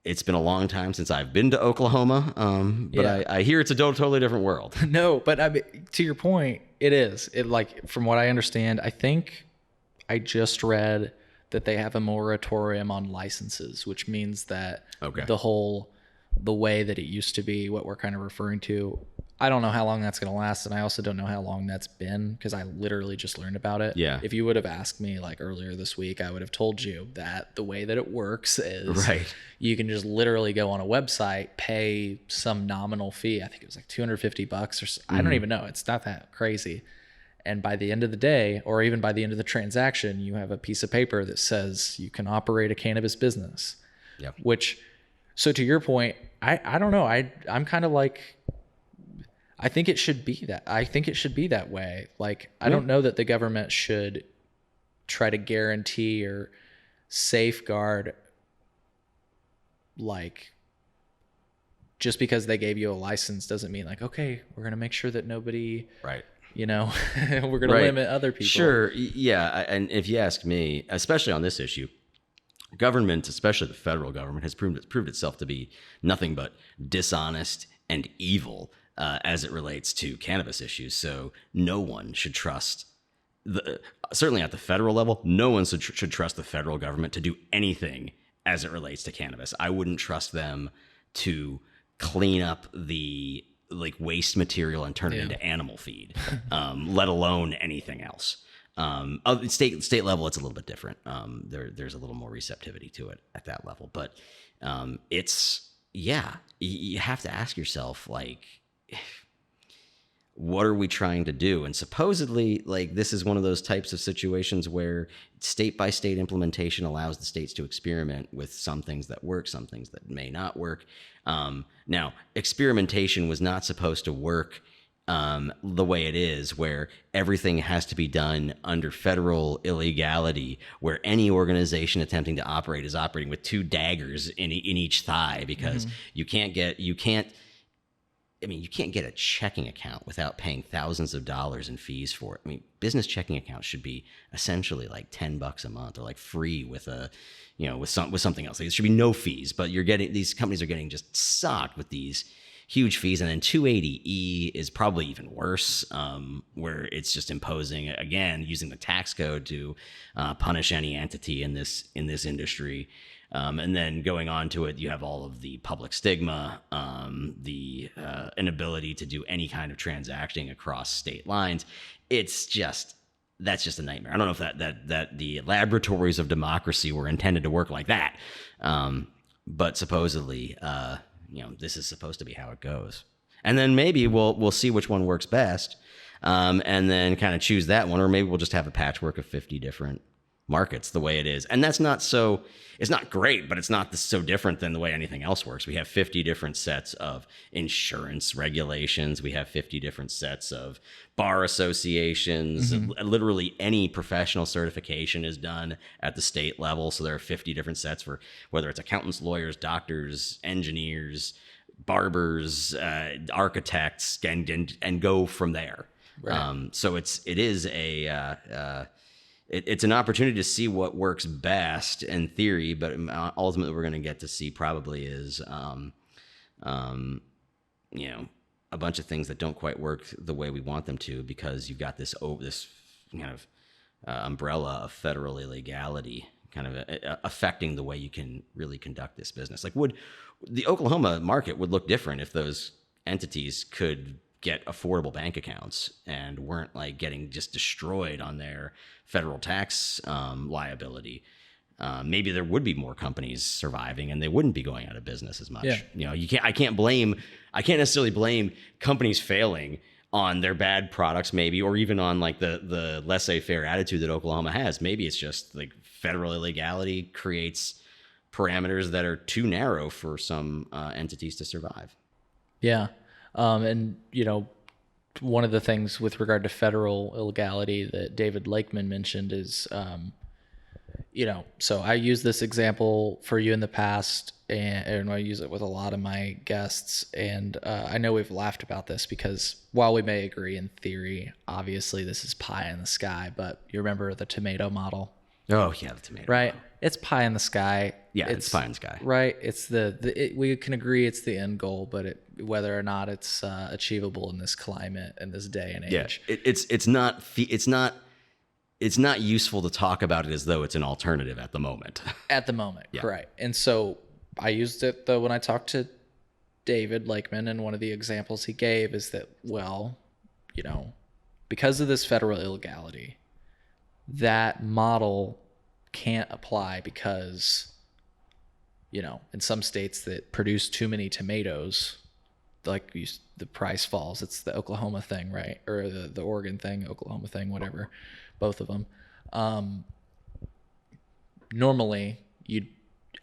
It's been a long time since I've been to Oklahoma, but I hear it's a totally different world. No, but I mean, to your point, it is. Like, from what I understand, I think I just read that they have a moratorium on licenses, which means that the way that it used to be, what we're kind of referring to, I don't know how long that's going to last, and I also don't know how long that's been because I literally just learned about it. Yeah. If you would have asked me like earlier this week, I would have told you that the way that it works is you can just literally go on a website, pay some nominal fee. I think it was like $250 or I don't even know. It's not that crazy. And by the end of the day, or even by the end of the transaction, you have a piece of paper that says you can operate a cannabis business. Yep. Which, so to your point, I don't know. I'm kind of like, I think it should be that. I think it should be that way. Like, I don't know that the government should try to guarantee or safeguard, like, just because they gave you a license doesn't mean like, okay, we're going to make sure that nobody, we're going to limit other people. Sure. Yeah. And if you ask me, especially on this issue, government, especially the federal government, has proved itself to be nothing but dishonest and evil as it relates to cannabis issues. So no one should trust certainly at the federal level, no one should trust the federal government to do anything as it relates to cannabis. I wouldn't trust them to clean up the waste material and turn it into animal feed, let alone anything else. State level, it's a little bit different. There's a little more receptivity to it at that level, but you have to ask yourself, like, what are we trying to do? And supposedly, like, this is one of those types of situations where state by state implementation allows the states to experiment with some things that work, some things that may not work. Now, experimentation was not supposed to work the way it is, where everything has to be done under federal illegality, where any organization attempting to operate is operating with 2 daggers in each thigh, because you can't get a checking account without paying thousands of dollars in fees for it. I mean, business checking accounts should be essentially like $10 a month, or like free with with something else. Like, there should be no fees, but these companies are getting just socked with these huge fees. And then 280E is probably even worse, where it's just imposing, again, using the tax code to punish any entity in this industry. And then going on to it, you have all of the public stigma, the inability to do any kind of transacting across state lines. That's just a nightmare. I don't know if that the laboratories of democracy were intended to work like that, but supposedly, this is supposed to be how it goes. And then maybe we'll see which one works best, and then kind of choose that one, or maybe we'll just have a patchwork of 50 different markets the way it is. And that's it's not great, but it's not so different than the way anything else works. We have 50 different sets of insurance regulations. We have 50 different sets of bar associations. Literally any professional certification is done at the state level. So there are 50 different sets for whether it's accountants, lawyers, doctors, engineers, barbers, architects, and go from there. Right. So it's an opportunity to see what works best in theory, but ultimately we're going to get to see probably is, a bunch of things that don't quite work the way we want them to, because you've got this kind of umbrella of federal illegality kind of affecting the way you can really conduct this business. Like, the Oklahoma market would look different if those entities could get affordable bank accounts and weren't like getting just destroyed on their federal tax liability. Maybe there would be more companies surviving and they wouldn't be going out of business as much. Yeah. I can't necessarily blame companies failing on their bad products, maybe, or even on like the laissez-faire attitude that Oklahoma has. Maybe it's just like federal illegality creates parameters that are too narrow for some entities to survive. Yeah. And, one of the things with regard to federal illegality that David Lakeman mentioned is, so I use this example for you in the past, and I use it with a lot of my guests. And I know we've laughed about this because while we may agree in theory, obviously this is pie in the sky, but you remember the tomato model? Oh, yeah, the tomato right? model. It's pie in the sky. Yeah, it's pie in the sky. Right. It's we can agree it's the end goal, but whether or not it's achievable in this climate and this day and age. Yeah, it's not useful to talk about it as though it's an alternative at the moment. At the moment, yeah. Right. And so I used it though when I talked to David Lakeman, and one of the examples he gave is that, because of this federal illegality, that model can't apply because, in some states that produce too many tomatoes, the price falls. It's the Oklahoma thing, right? Or the Oregon thing, Oklahoma thing, whatever, both of them. Normally you'd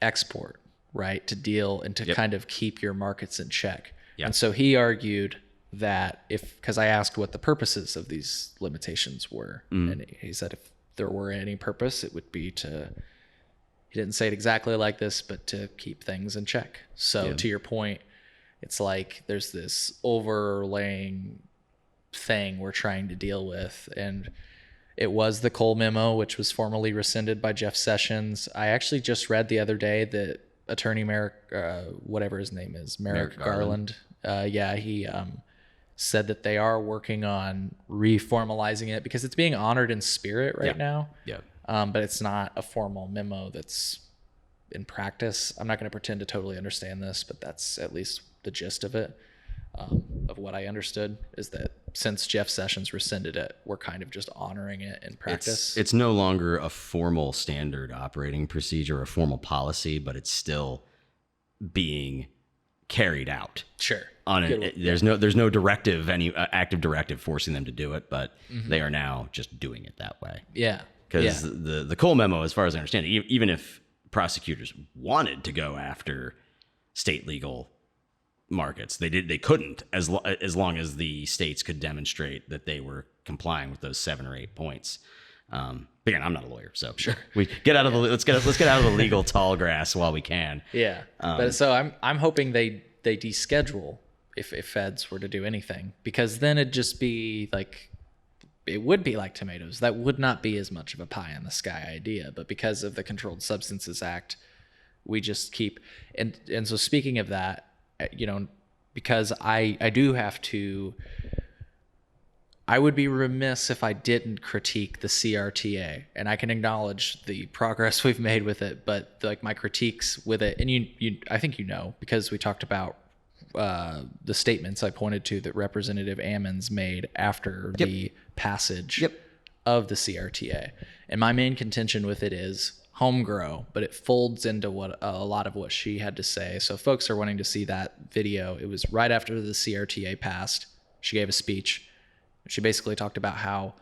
export, right, to deal and to kind of keep your markets in check. Yep. And so he argued that because I asked what the purposes of these limitations were, and he said if there were any purpose, it would be he didn't say it exactly like this, but to keep things in check. So to your point, it's like there's this overlaying thing we're trying to deal with. And it was the Cole memo, which was formally rescinded by Jeff Sessions. I actually just read the other day that Attorney Merrick, whatever his name is, Merrick Garland. He said that they are working on reformalizing it because it's being honored in spirit right now. Yeah. But it's not a formal memo that's in practice. I'm not going to pretend to totally understand this, but that's at least the gist of it. Of what I understood is that since Jeff Sessions rescinded it, we're kind of just honoring it in practice. It's no longer a formal standard operating procedure, a formal policy, but it's still being carried out. Sure. There's no directive, any active directive forcing them to do it, but they are now just doing it that way. Yeah. Because the Cole memo, as far as I understand it, even if prosecutors wanted to go after state legal markets, they couldn't, as long as the states could demonstrate that they were complying with those 7 or 8 points. Again, I'm not a lawyer, so sure. We get out of let's get out of the legal tall grass while we can. Yeah. But so I'm hoping they deschedule if feds were to do anything, because then it'd just be like, it would be like tomatoes. That would not be as much of a pie in the sky idea, but because of the Controlled Substances Act, we just keep, and so speaking of that, because I do have to, I would be remiss if I didn't critique the CRTA, and I can acknowledge the progress we've made with it, but like my critiques with it, and you I think because we talked about the statements I pointed to that Representative Ammons made after the passage of the CRTA. And my main contention with it is home grow, but it folds into what a lot of what she had to say. So folks are wanting to see that video. It was right after the CRTA passed. She gave a speech. She basically talked about how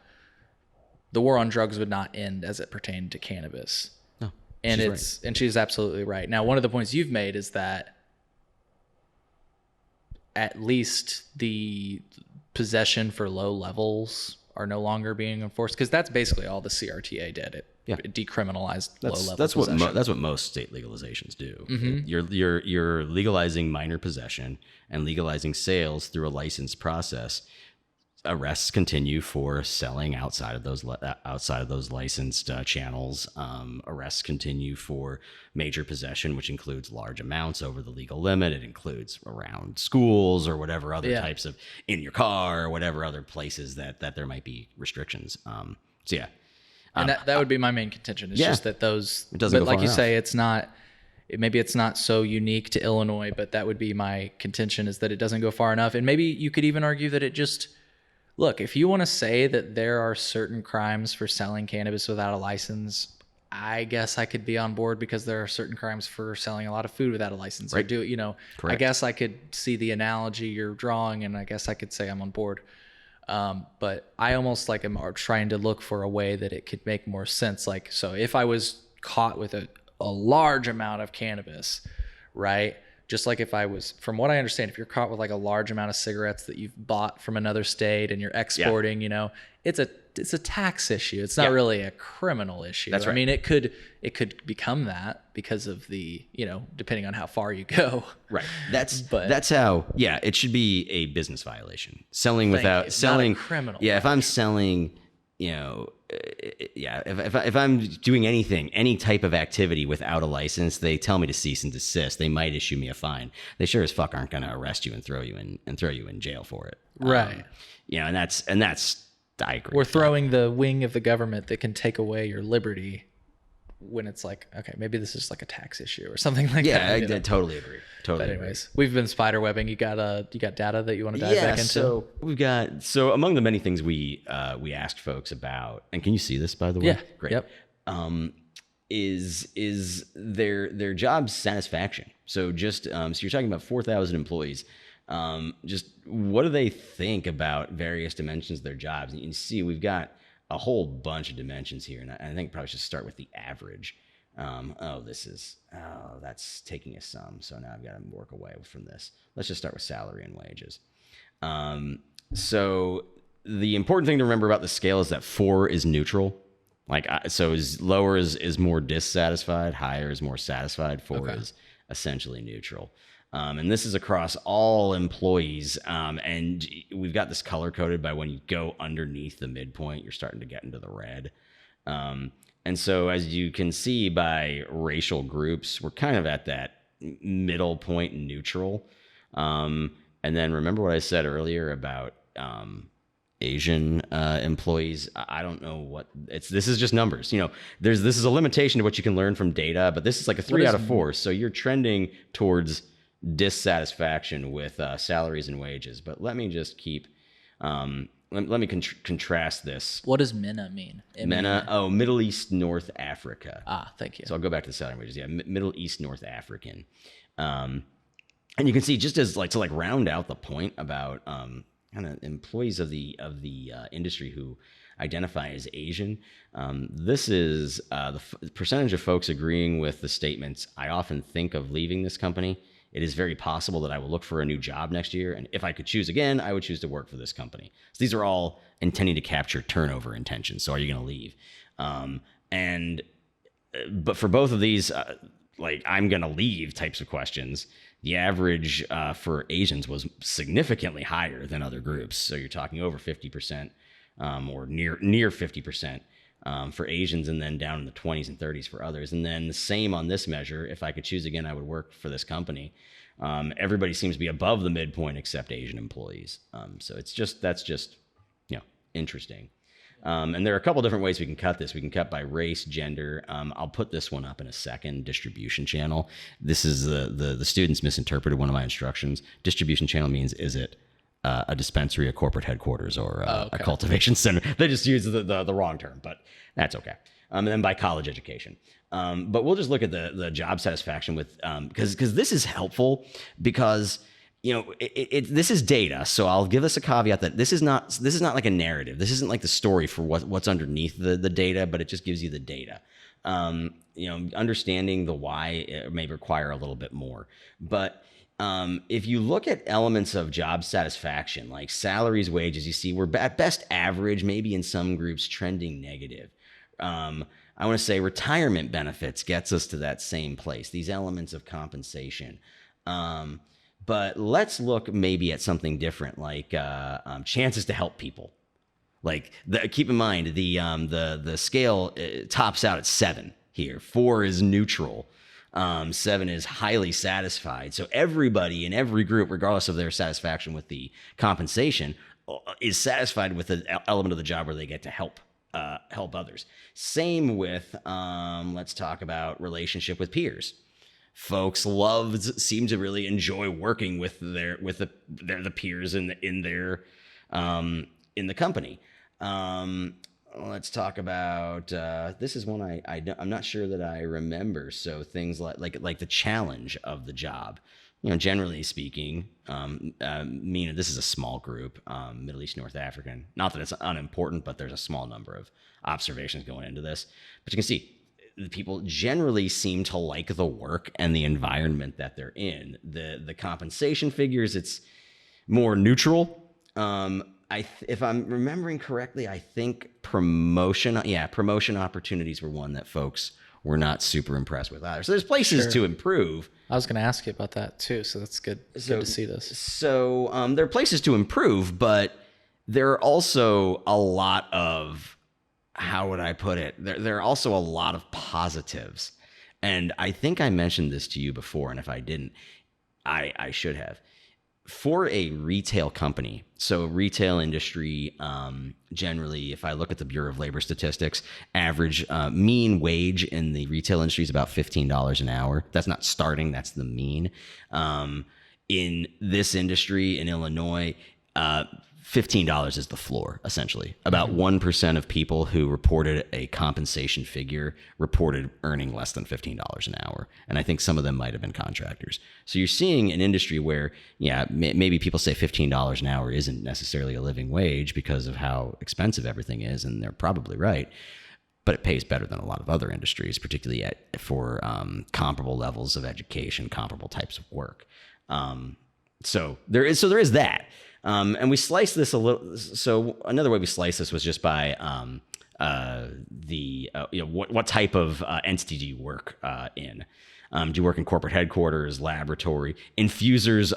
the war on drugs would not end as it pertained to cannabis. No, and she's right. And she's absolutely right. Now, one of the points you've made is that at least the possession for low levels are no longer being enforced, because that's basically all the CRTA did. It decriminalized low level possession. That's what most state legalizations do. Mm-hmm. You're legalizing minor possession and legalizing sales through a licensed process. Arrests continue for selling outside of those licensed channels. Arrests continue for major possession, which includes large amounts over the legal limit. It includes around schools or whatever other types of, in your car or whatever other places that there might be restrictions. And that would be my main contention. It's just that those, it doesn't but go like far you enough. say, maybe it's not so unique to Illinois, but that would be my contention, is that it doesn't go far enough. And maybe you could even argue that it just, look, if you want to say that there are certain crimes for selling cannabis without a license, I guess I could be on board, because there are certain crimes for selling a lot of food without a license. Right. I guess I could see the analogy you're drawing, and I guess I could say I'm on board. But I almost am trying to look for a way that it could make more sense. Like, so if I was caught with a large amount of cannabis, right? Just like if I was, from what I understand, if you're caught with like a large amount of cigarettes that you've bought from another state and you're exporting, it's a tax issue. It's not really a criminal issue. That's right. I mean, it could become that because of the, depending on how far you go. Right. That's how, it should be a business violation. Selling without selling, not a criminal. Yeah. If I'm selling, if I'm doing any type of activity without a license, they tell me to cease and desist. They might issue me a fine. They sure as fuck aren't going to arrest you and throw you in jail for it. Right. And that's I agree. We're throwing the wing of the government that can take away your liberty, when it's like, okay, maybe this is like a tax issue or something like that. Yeah, I totally agree. But anyways, we've been spiderwebbing. You got data that you want to dive back into? So we've got, among the many things we asked folks about, and can you see this, by the way? Yeah. Great. Yep. Is their job satisfaction. So just so you're talking about 4,000 employees. Just what do they think about various dimensions of their jobs? And you can see we've got a whole bunch of dimensions here, and I think probably should start with the average. That's taking a sum. So now I've got to work away from this. Let's just start with salary and wages. So the important thing to remember about the scale is that 4 is neutral. So lower is more dissatisfied, higher is more satisfied. 4 is essentially neutral. And this is across all employees. And we've got this color coded by when you go underneath the midpoint, you're starting to get into the red. And so as you can see by racial groups, we're kind of at that middle point, neutral. And then remember what I said earlier about Asian employees. I don't know what this is just numbers. This is a limitation to what you can learn from data, but this is like a 3 out of 4. So you're trending towards dissatisfaction with salaries and wages. But let me just keep, let me contrast this. What does MENA mean? MENA, Middle East, North Africa. Thank you. So I'll go back to the salary and wages. Yeah, Middle East, North African. And you can see, just as to round out the point about kind of employees of the industry who identify as Asian. This is the percentage of folks agreeing with the statements. I often think of leaving this company. It is very possible that I will look for a new job next year, and if I could choose again, I would choose to work for this company. So these are all intending to capture turnover intentions. So are you going to leave? But for both of these, I'm going to leave types of questions, the average for Asians was significantly higher than other groups. So you're talking over 50% or near 50% for Asians, and then down in the 20s and 30s for others. And then the same on this measure. If I could choose again, I would work for this company. Everybody seems to be above the midpoint except Asian employees. So that's just interesting. And there are a couple different ways we can cut this. We can cut by race, gender. I'll put this one up in a second. Distribution channel. This is the students misinterpreted one of my instructions. Distribution channel means, is it a dispensary, a corporate headquarters, or a cultivation center? They just use the wrong term, but that's okay. And then by college education. But we'll just look at the job satisfaction with, because this is helpful, because this is data. So I'll give us a caveat that this is not like a narrative. This isn't like the story for what's underneath the data, but it just gives you the data. Understanding the why it may require a little bit more. But if you look at elements of job satisfaction, like salaries, wages, you see we're at best average, maybe in some groups trending negative. I want to say retirement benefits gets us to that same place, these elements of compensation. But let's look maybe at something different, like chances to help people. Keep in mind the scale tops out at 7 here. 4 is neutral. 7 is highly satisfied. So everybody in every group, regardless of their satisfaction with the compensation, is satisfied with the element of the job where they get to help others. Same with let's talk about relationship with peers. Folks seem to really enjoy working with the peers in the company. Let's talk about this is one I'm not sure that I remember. So things like the challenge of the job. Generally speaking, this is a small group, Middle East, North African. Not that it's unimportant, but there's a small number of observations going into this. But you can see the people generally seem to like the work and the environment that they're in. The compensation figures, it's more neutral. If I'm remembering correctly, I think promotion opportunities were one that folks were not super impressed with either. So there's places to improve. I was going to ask you about that too, so that's good. Good to see this. So there are places to improve, but there are also a lot of, how would I put it? There are also a lot of positives. And I think I mentioned this to you before, and if I didn't, I should have. For a retail company, so retail industry, generally, if I look at the Bureau of Labor Statistics, average mean wage in the retail industry is about $15 an hour. That's not starting, that's the mean. In this industry in Illinois, $15 is the floor, essentially. About 1% of people who reported a compensation figure reported earning less than $15 an hour. And I think some of them might have been contractors. So you're seeing an industry where, maybe people say $15 an hour isn't necessarily a living wage because of how expensive everything is, and they're probably right. But it pays better than a lot of other industries, particularly for comparable levels of education, comparable types of work. So there is that. And we slice this a little. So another way we slice this was just by what type of entity do you work in? Do you work in corporate headquarters, laboratory, infusers?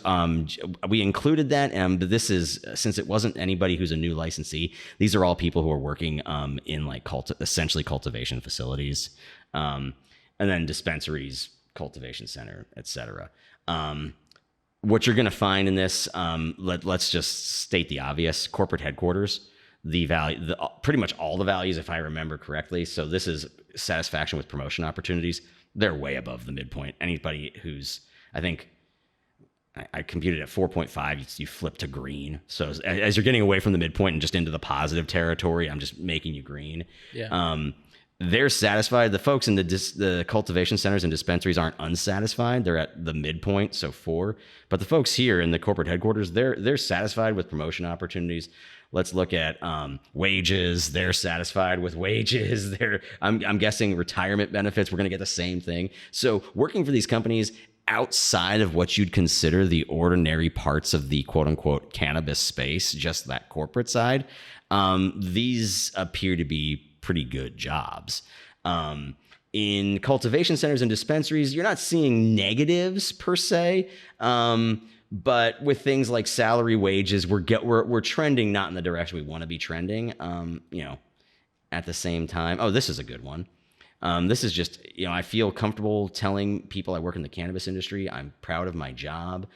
We included that, but this is, since it wasn't anybody who's a new licensee, these are all people who are working in essentially cultivation facilities, and then dispensaries, cultivation center, etc. what you're going to find in this, let's just state the obvious: corporate headquarters, the value, pretty much all the values, if I remember correctly. So this is satisfaction with promotion opportunities. They're way above the midpoint. Anybody who's, I think, I computed at 4.5, you flip to green. So as you're getting away from the midpoint and just into the positive territory, I'm just making you green. Yeah. They're satisfied. The folks in the cultivation centers and dispensaries aren't unsatisfied. They're at the midpoint, so 4. But the folks here in the corporate headquarters, they're satisfied with promotion opportunities. Let's look at wages. They're satisfied with wages. I'm guessing retirement benefits. We're going to get the same thing. So working for these companies outside of what you'd consider the ordinary parts of the quote unquote cannabis space, just that corporate side, these appear to be pretty good jobs. In cultivation centers and dispensaries, you're not seeing negatives per se. But with things like salary, wages, we're trending not in the direction we want to be trending. At the same time, this is a good one. This is just, I feel comfortable telling people I work in the cannabis industry. I'm proud of my job.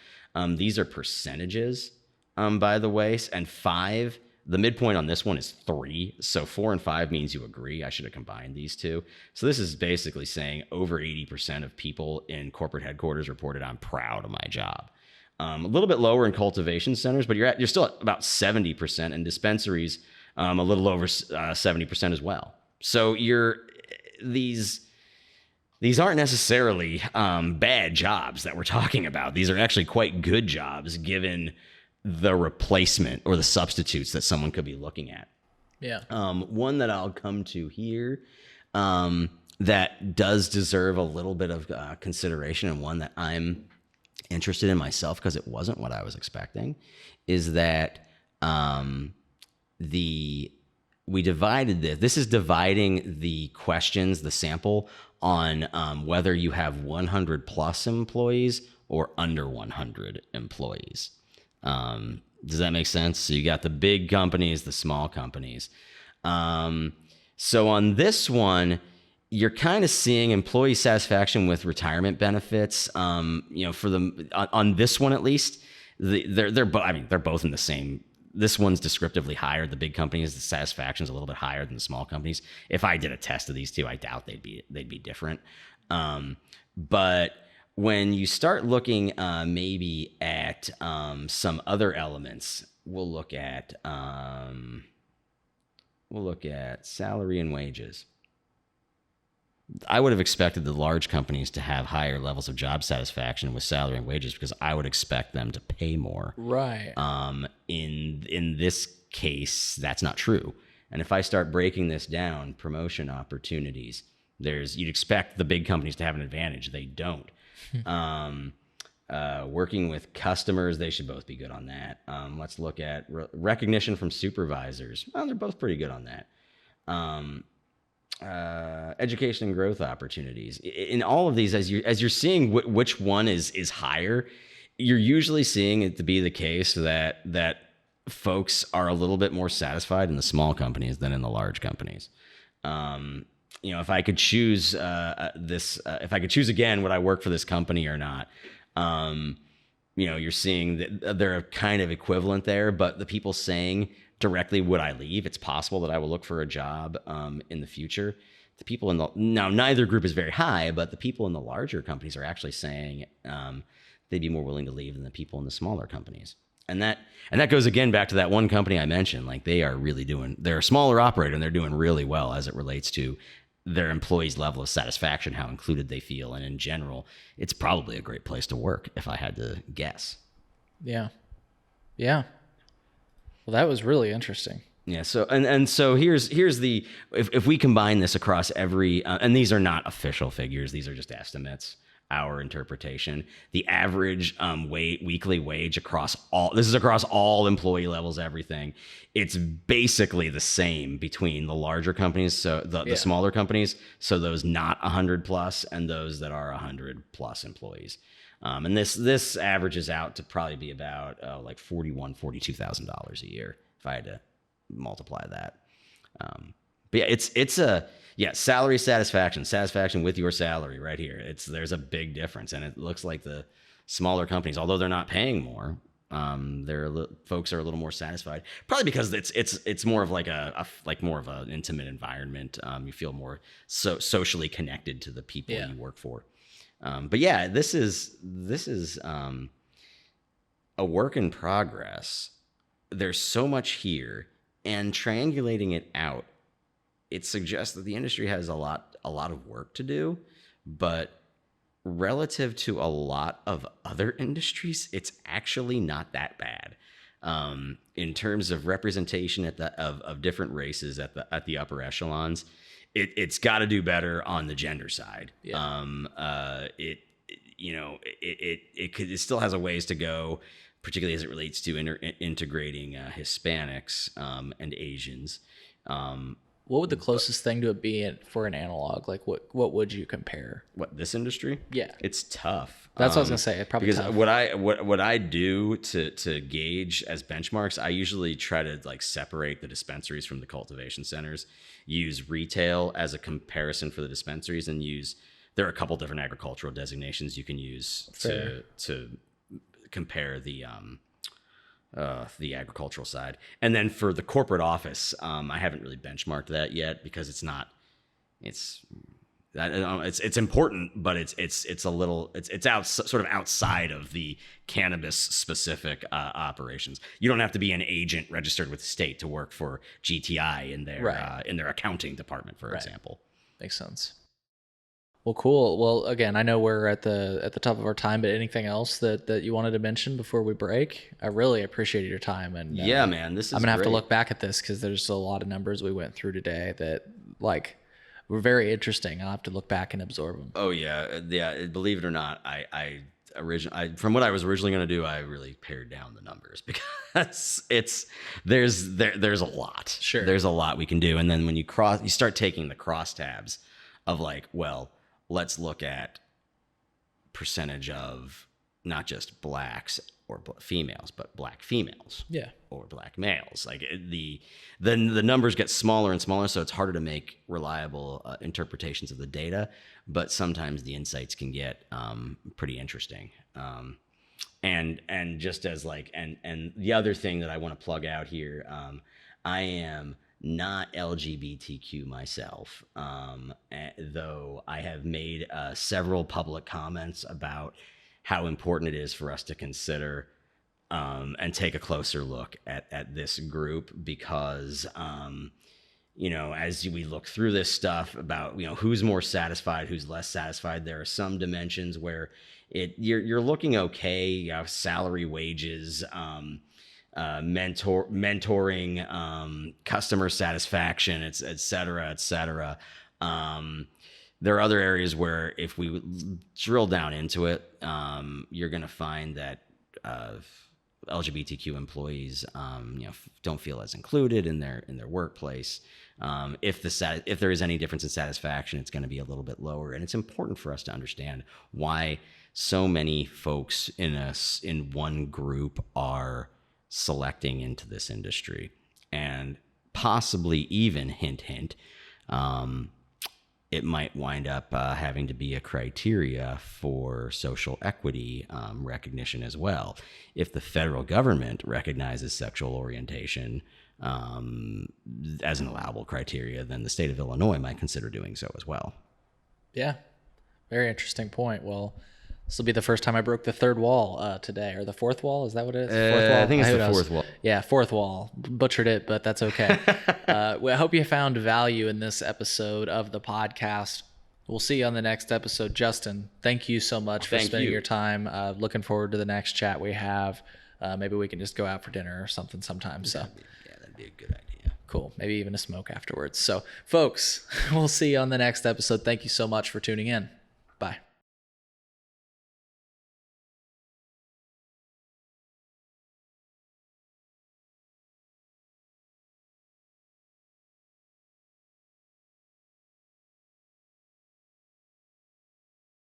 These are percentages, by the way, and 5. The midpoint on this one is 3. So 4 and 5 means you agree. I should have combined these two. So this is basically saying over 80% of people in corporate headquarters reported I'm proud of my job. A little bit lower in cultivation centers, but you're still at about 70%, and dispensaries a little over 70% as well. So these aren't necessarily bad jobs that we're talking about. These are actually quite good jobs given the replacement or the substitutes that someone could be looking at. Yeah. One that I'll come to here that does deserve a little bit of consideration, and one that I'm interested in myself because it wasn't what I was expecting, is that we divided this. This is dividing the questions, the sample, on whether you have 100 plus employees or under 100 employees. Does that make sense? So you got the big companies, the small companies. So on this one, you're kind of seeing employee satisfaction with retirement benefits. For them on this one at least, they're both in the same. This one's descriptively higher. The big companies, the satisfaction is a little bit higher than the small companies. If I did a test of these two, I doubt they'd be different. But when you start looking maybe at some other elements, we'll look at salary and wages. I would have expected the large companies to have higher levels of job satisfaction with salary and wages because I would expect them to pay more. Right. In this case, that's not true. And if I start breaking this down, promotion opportunities, you'd expect the big companies to have an advantage. They don't. Working with customers, they should both be good on that. Let's look at recognition from supervisors. Well, they're both pretty good on that. Education and growth opportunities. In all of these, as you're seeing which one is higher, you're usually seeing it to be the case that folks are a little bit more satisfied in the small companies than in the large companies. If I could choose if I could choose again, would I work for this company or not? You're seeing that they're kind of equivalent there, but the people saying directly, would I leave? It's possible that I will look for a job in the future. The people now neither group is very high, but the people in the larger companies are actually saying they'd be more willing to leave than the people in the smaller companies. And that goes again back to that one company I mentioned. Like they're a smaller operator and they're doing really well as it relates to their employees' level of satisfaction, how included they feel. And in general, it's probably a great place to work if I had to guess. Yeah. Yeah. Well, that was really interesting. Yeah. So so here's the if we combine this across every and these are not official figures, these are just estimates, our interpretation. The average weekly wage across all employee levels, everything. It's basically the same between the larger companies, so the smaller companies, so those not 100 plus and those that are 100 plus employees. And this averages out to probably be about like $42,000 a year if I had to multiply that. But yeah, it's salary satisfaction with your salary right here. There's a big difference, and it looks like the smaller companies, although they're not paying more, folks are a little more satisfied. Probably because it's more of like more of an intimate environment. You feel more socially connected to the people you work for. But yeah, this is a work in progress. There's so much here, and triangulating it out, it suggests that the industry has a lot of work to do, but relative to a lot of other industries, it's actually not that bad. In terms of representation of different races at the upper echelons, it's got to do better on the gender side. Yeah. It still has a ways to go, particularly as it relates to integrating Hispanics and Asians. What would the closest thing to it be for an analog? Like what would you compare? What, this industry? Yeah, it's tough. That's what I was gonna say. It's probably because tough. what I do to gauge as benchmarks, I usually try to like separate the dispensaries from the cultivation centers. Use retail as a comparison for the dispensaries, and there are a couple different agricultural designations you can use to compare the agricultural side. And then for the corporate office, I haven't really benchmarked that yet because it's important, but it's a little sort of outside of the cannabis specific operations. You don't have to be an agent registered with the state to work for GTI in their accounting department, for example. Makes sense. Well, cool. Well, again, I know we're at the top of our time, but anything else that you wanted to mention before we break? I really appreciated your time, and yeah, man, this is I'm gonna have to great. look back at this because there's a lot of numbers we went through today that were very interesting. I'll have to look back and absorb them. Oh yeah. Believe it or not, I from what I was originally going to do, I really pared down the numbers because there's a lot. Sure, there's a lot we can do, and then when you start taking the crosstabs of like, well, let's look at percentage of not just blacks or females, but black females, or black males. Like the numbers get smaller and smaller, so it's harder to make reliable interpretations of the data. But sometimes the insights can get pretty interesting. And just as and the other thing that I want to plug out here, I am not LGBTQ myself, though I have made several public comments about how important it is for us to consider and take a closer look at this group because, as we look through this stuff about, who's more satisfied, who's less satisfied, there are some dimensions where you're looking okay. You have salary, wages, mentoring, customer satisfaction, et cetera. There are other areas where if we drill down into it, you're going to find that LGBTQ employees, don't feel as included in their workplace. If there is any difference in satisfaction, it's going to be a little bit lower, and it's important for us to understand why so many folks in one group are selecting into this industry, and possibly even hint, it might wind up having to be a criteria for social equity recognition as well. If the federal government recognizes sexual orientation as an allowable criteria, then the state of Illinois might consider doing so as well. Yeah, very interesting point. Well, this will be the first time I broke the third wall today, or the fourth wall. Is that what it is? Fourth wall? I think it's the fourth wall. Yeah, fourth wall. Butchered it, but that's okay. Well, I hope you found value in this episode of the podcast. We'll see you on the next episode. Justin, thank you so much for spending your time. Looking forward to the next chat we have. Maybe we can just go out for dinner or something sometime. So that'd be a good idea. Cool. Maybe even a smoke afterwards. So, folks, we'll see you on the next episode. Thank you so much for tuning in. Bye.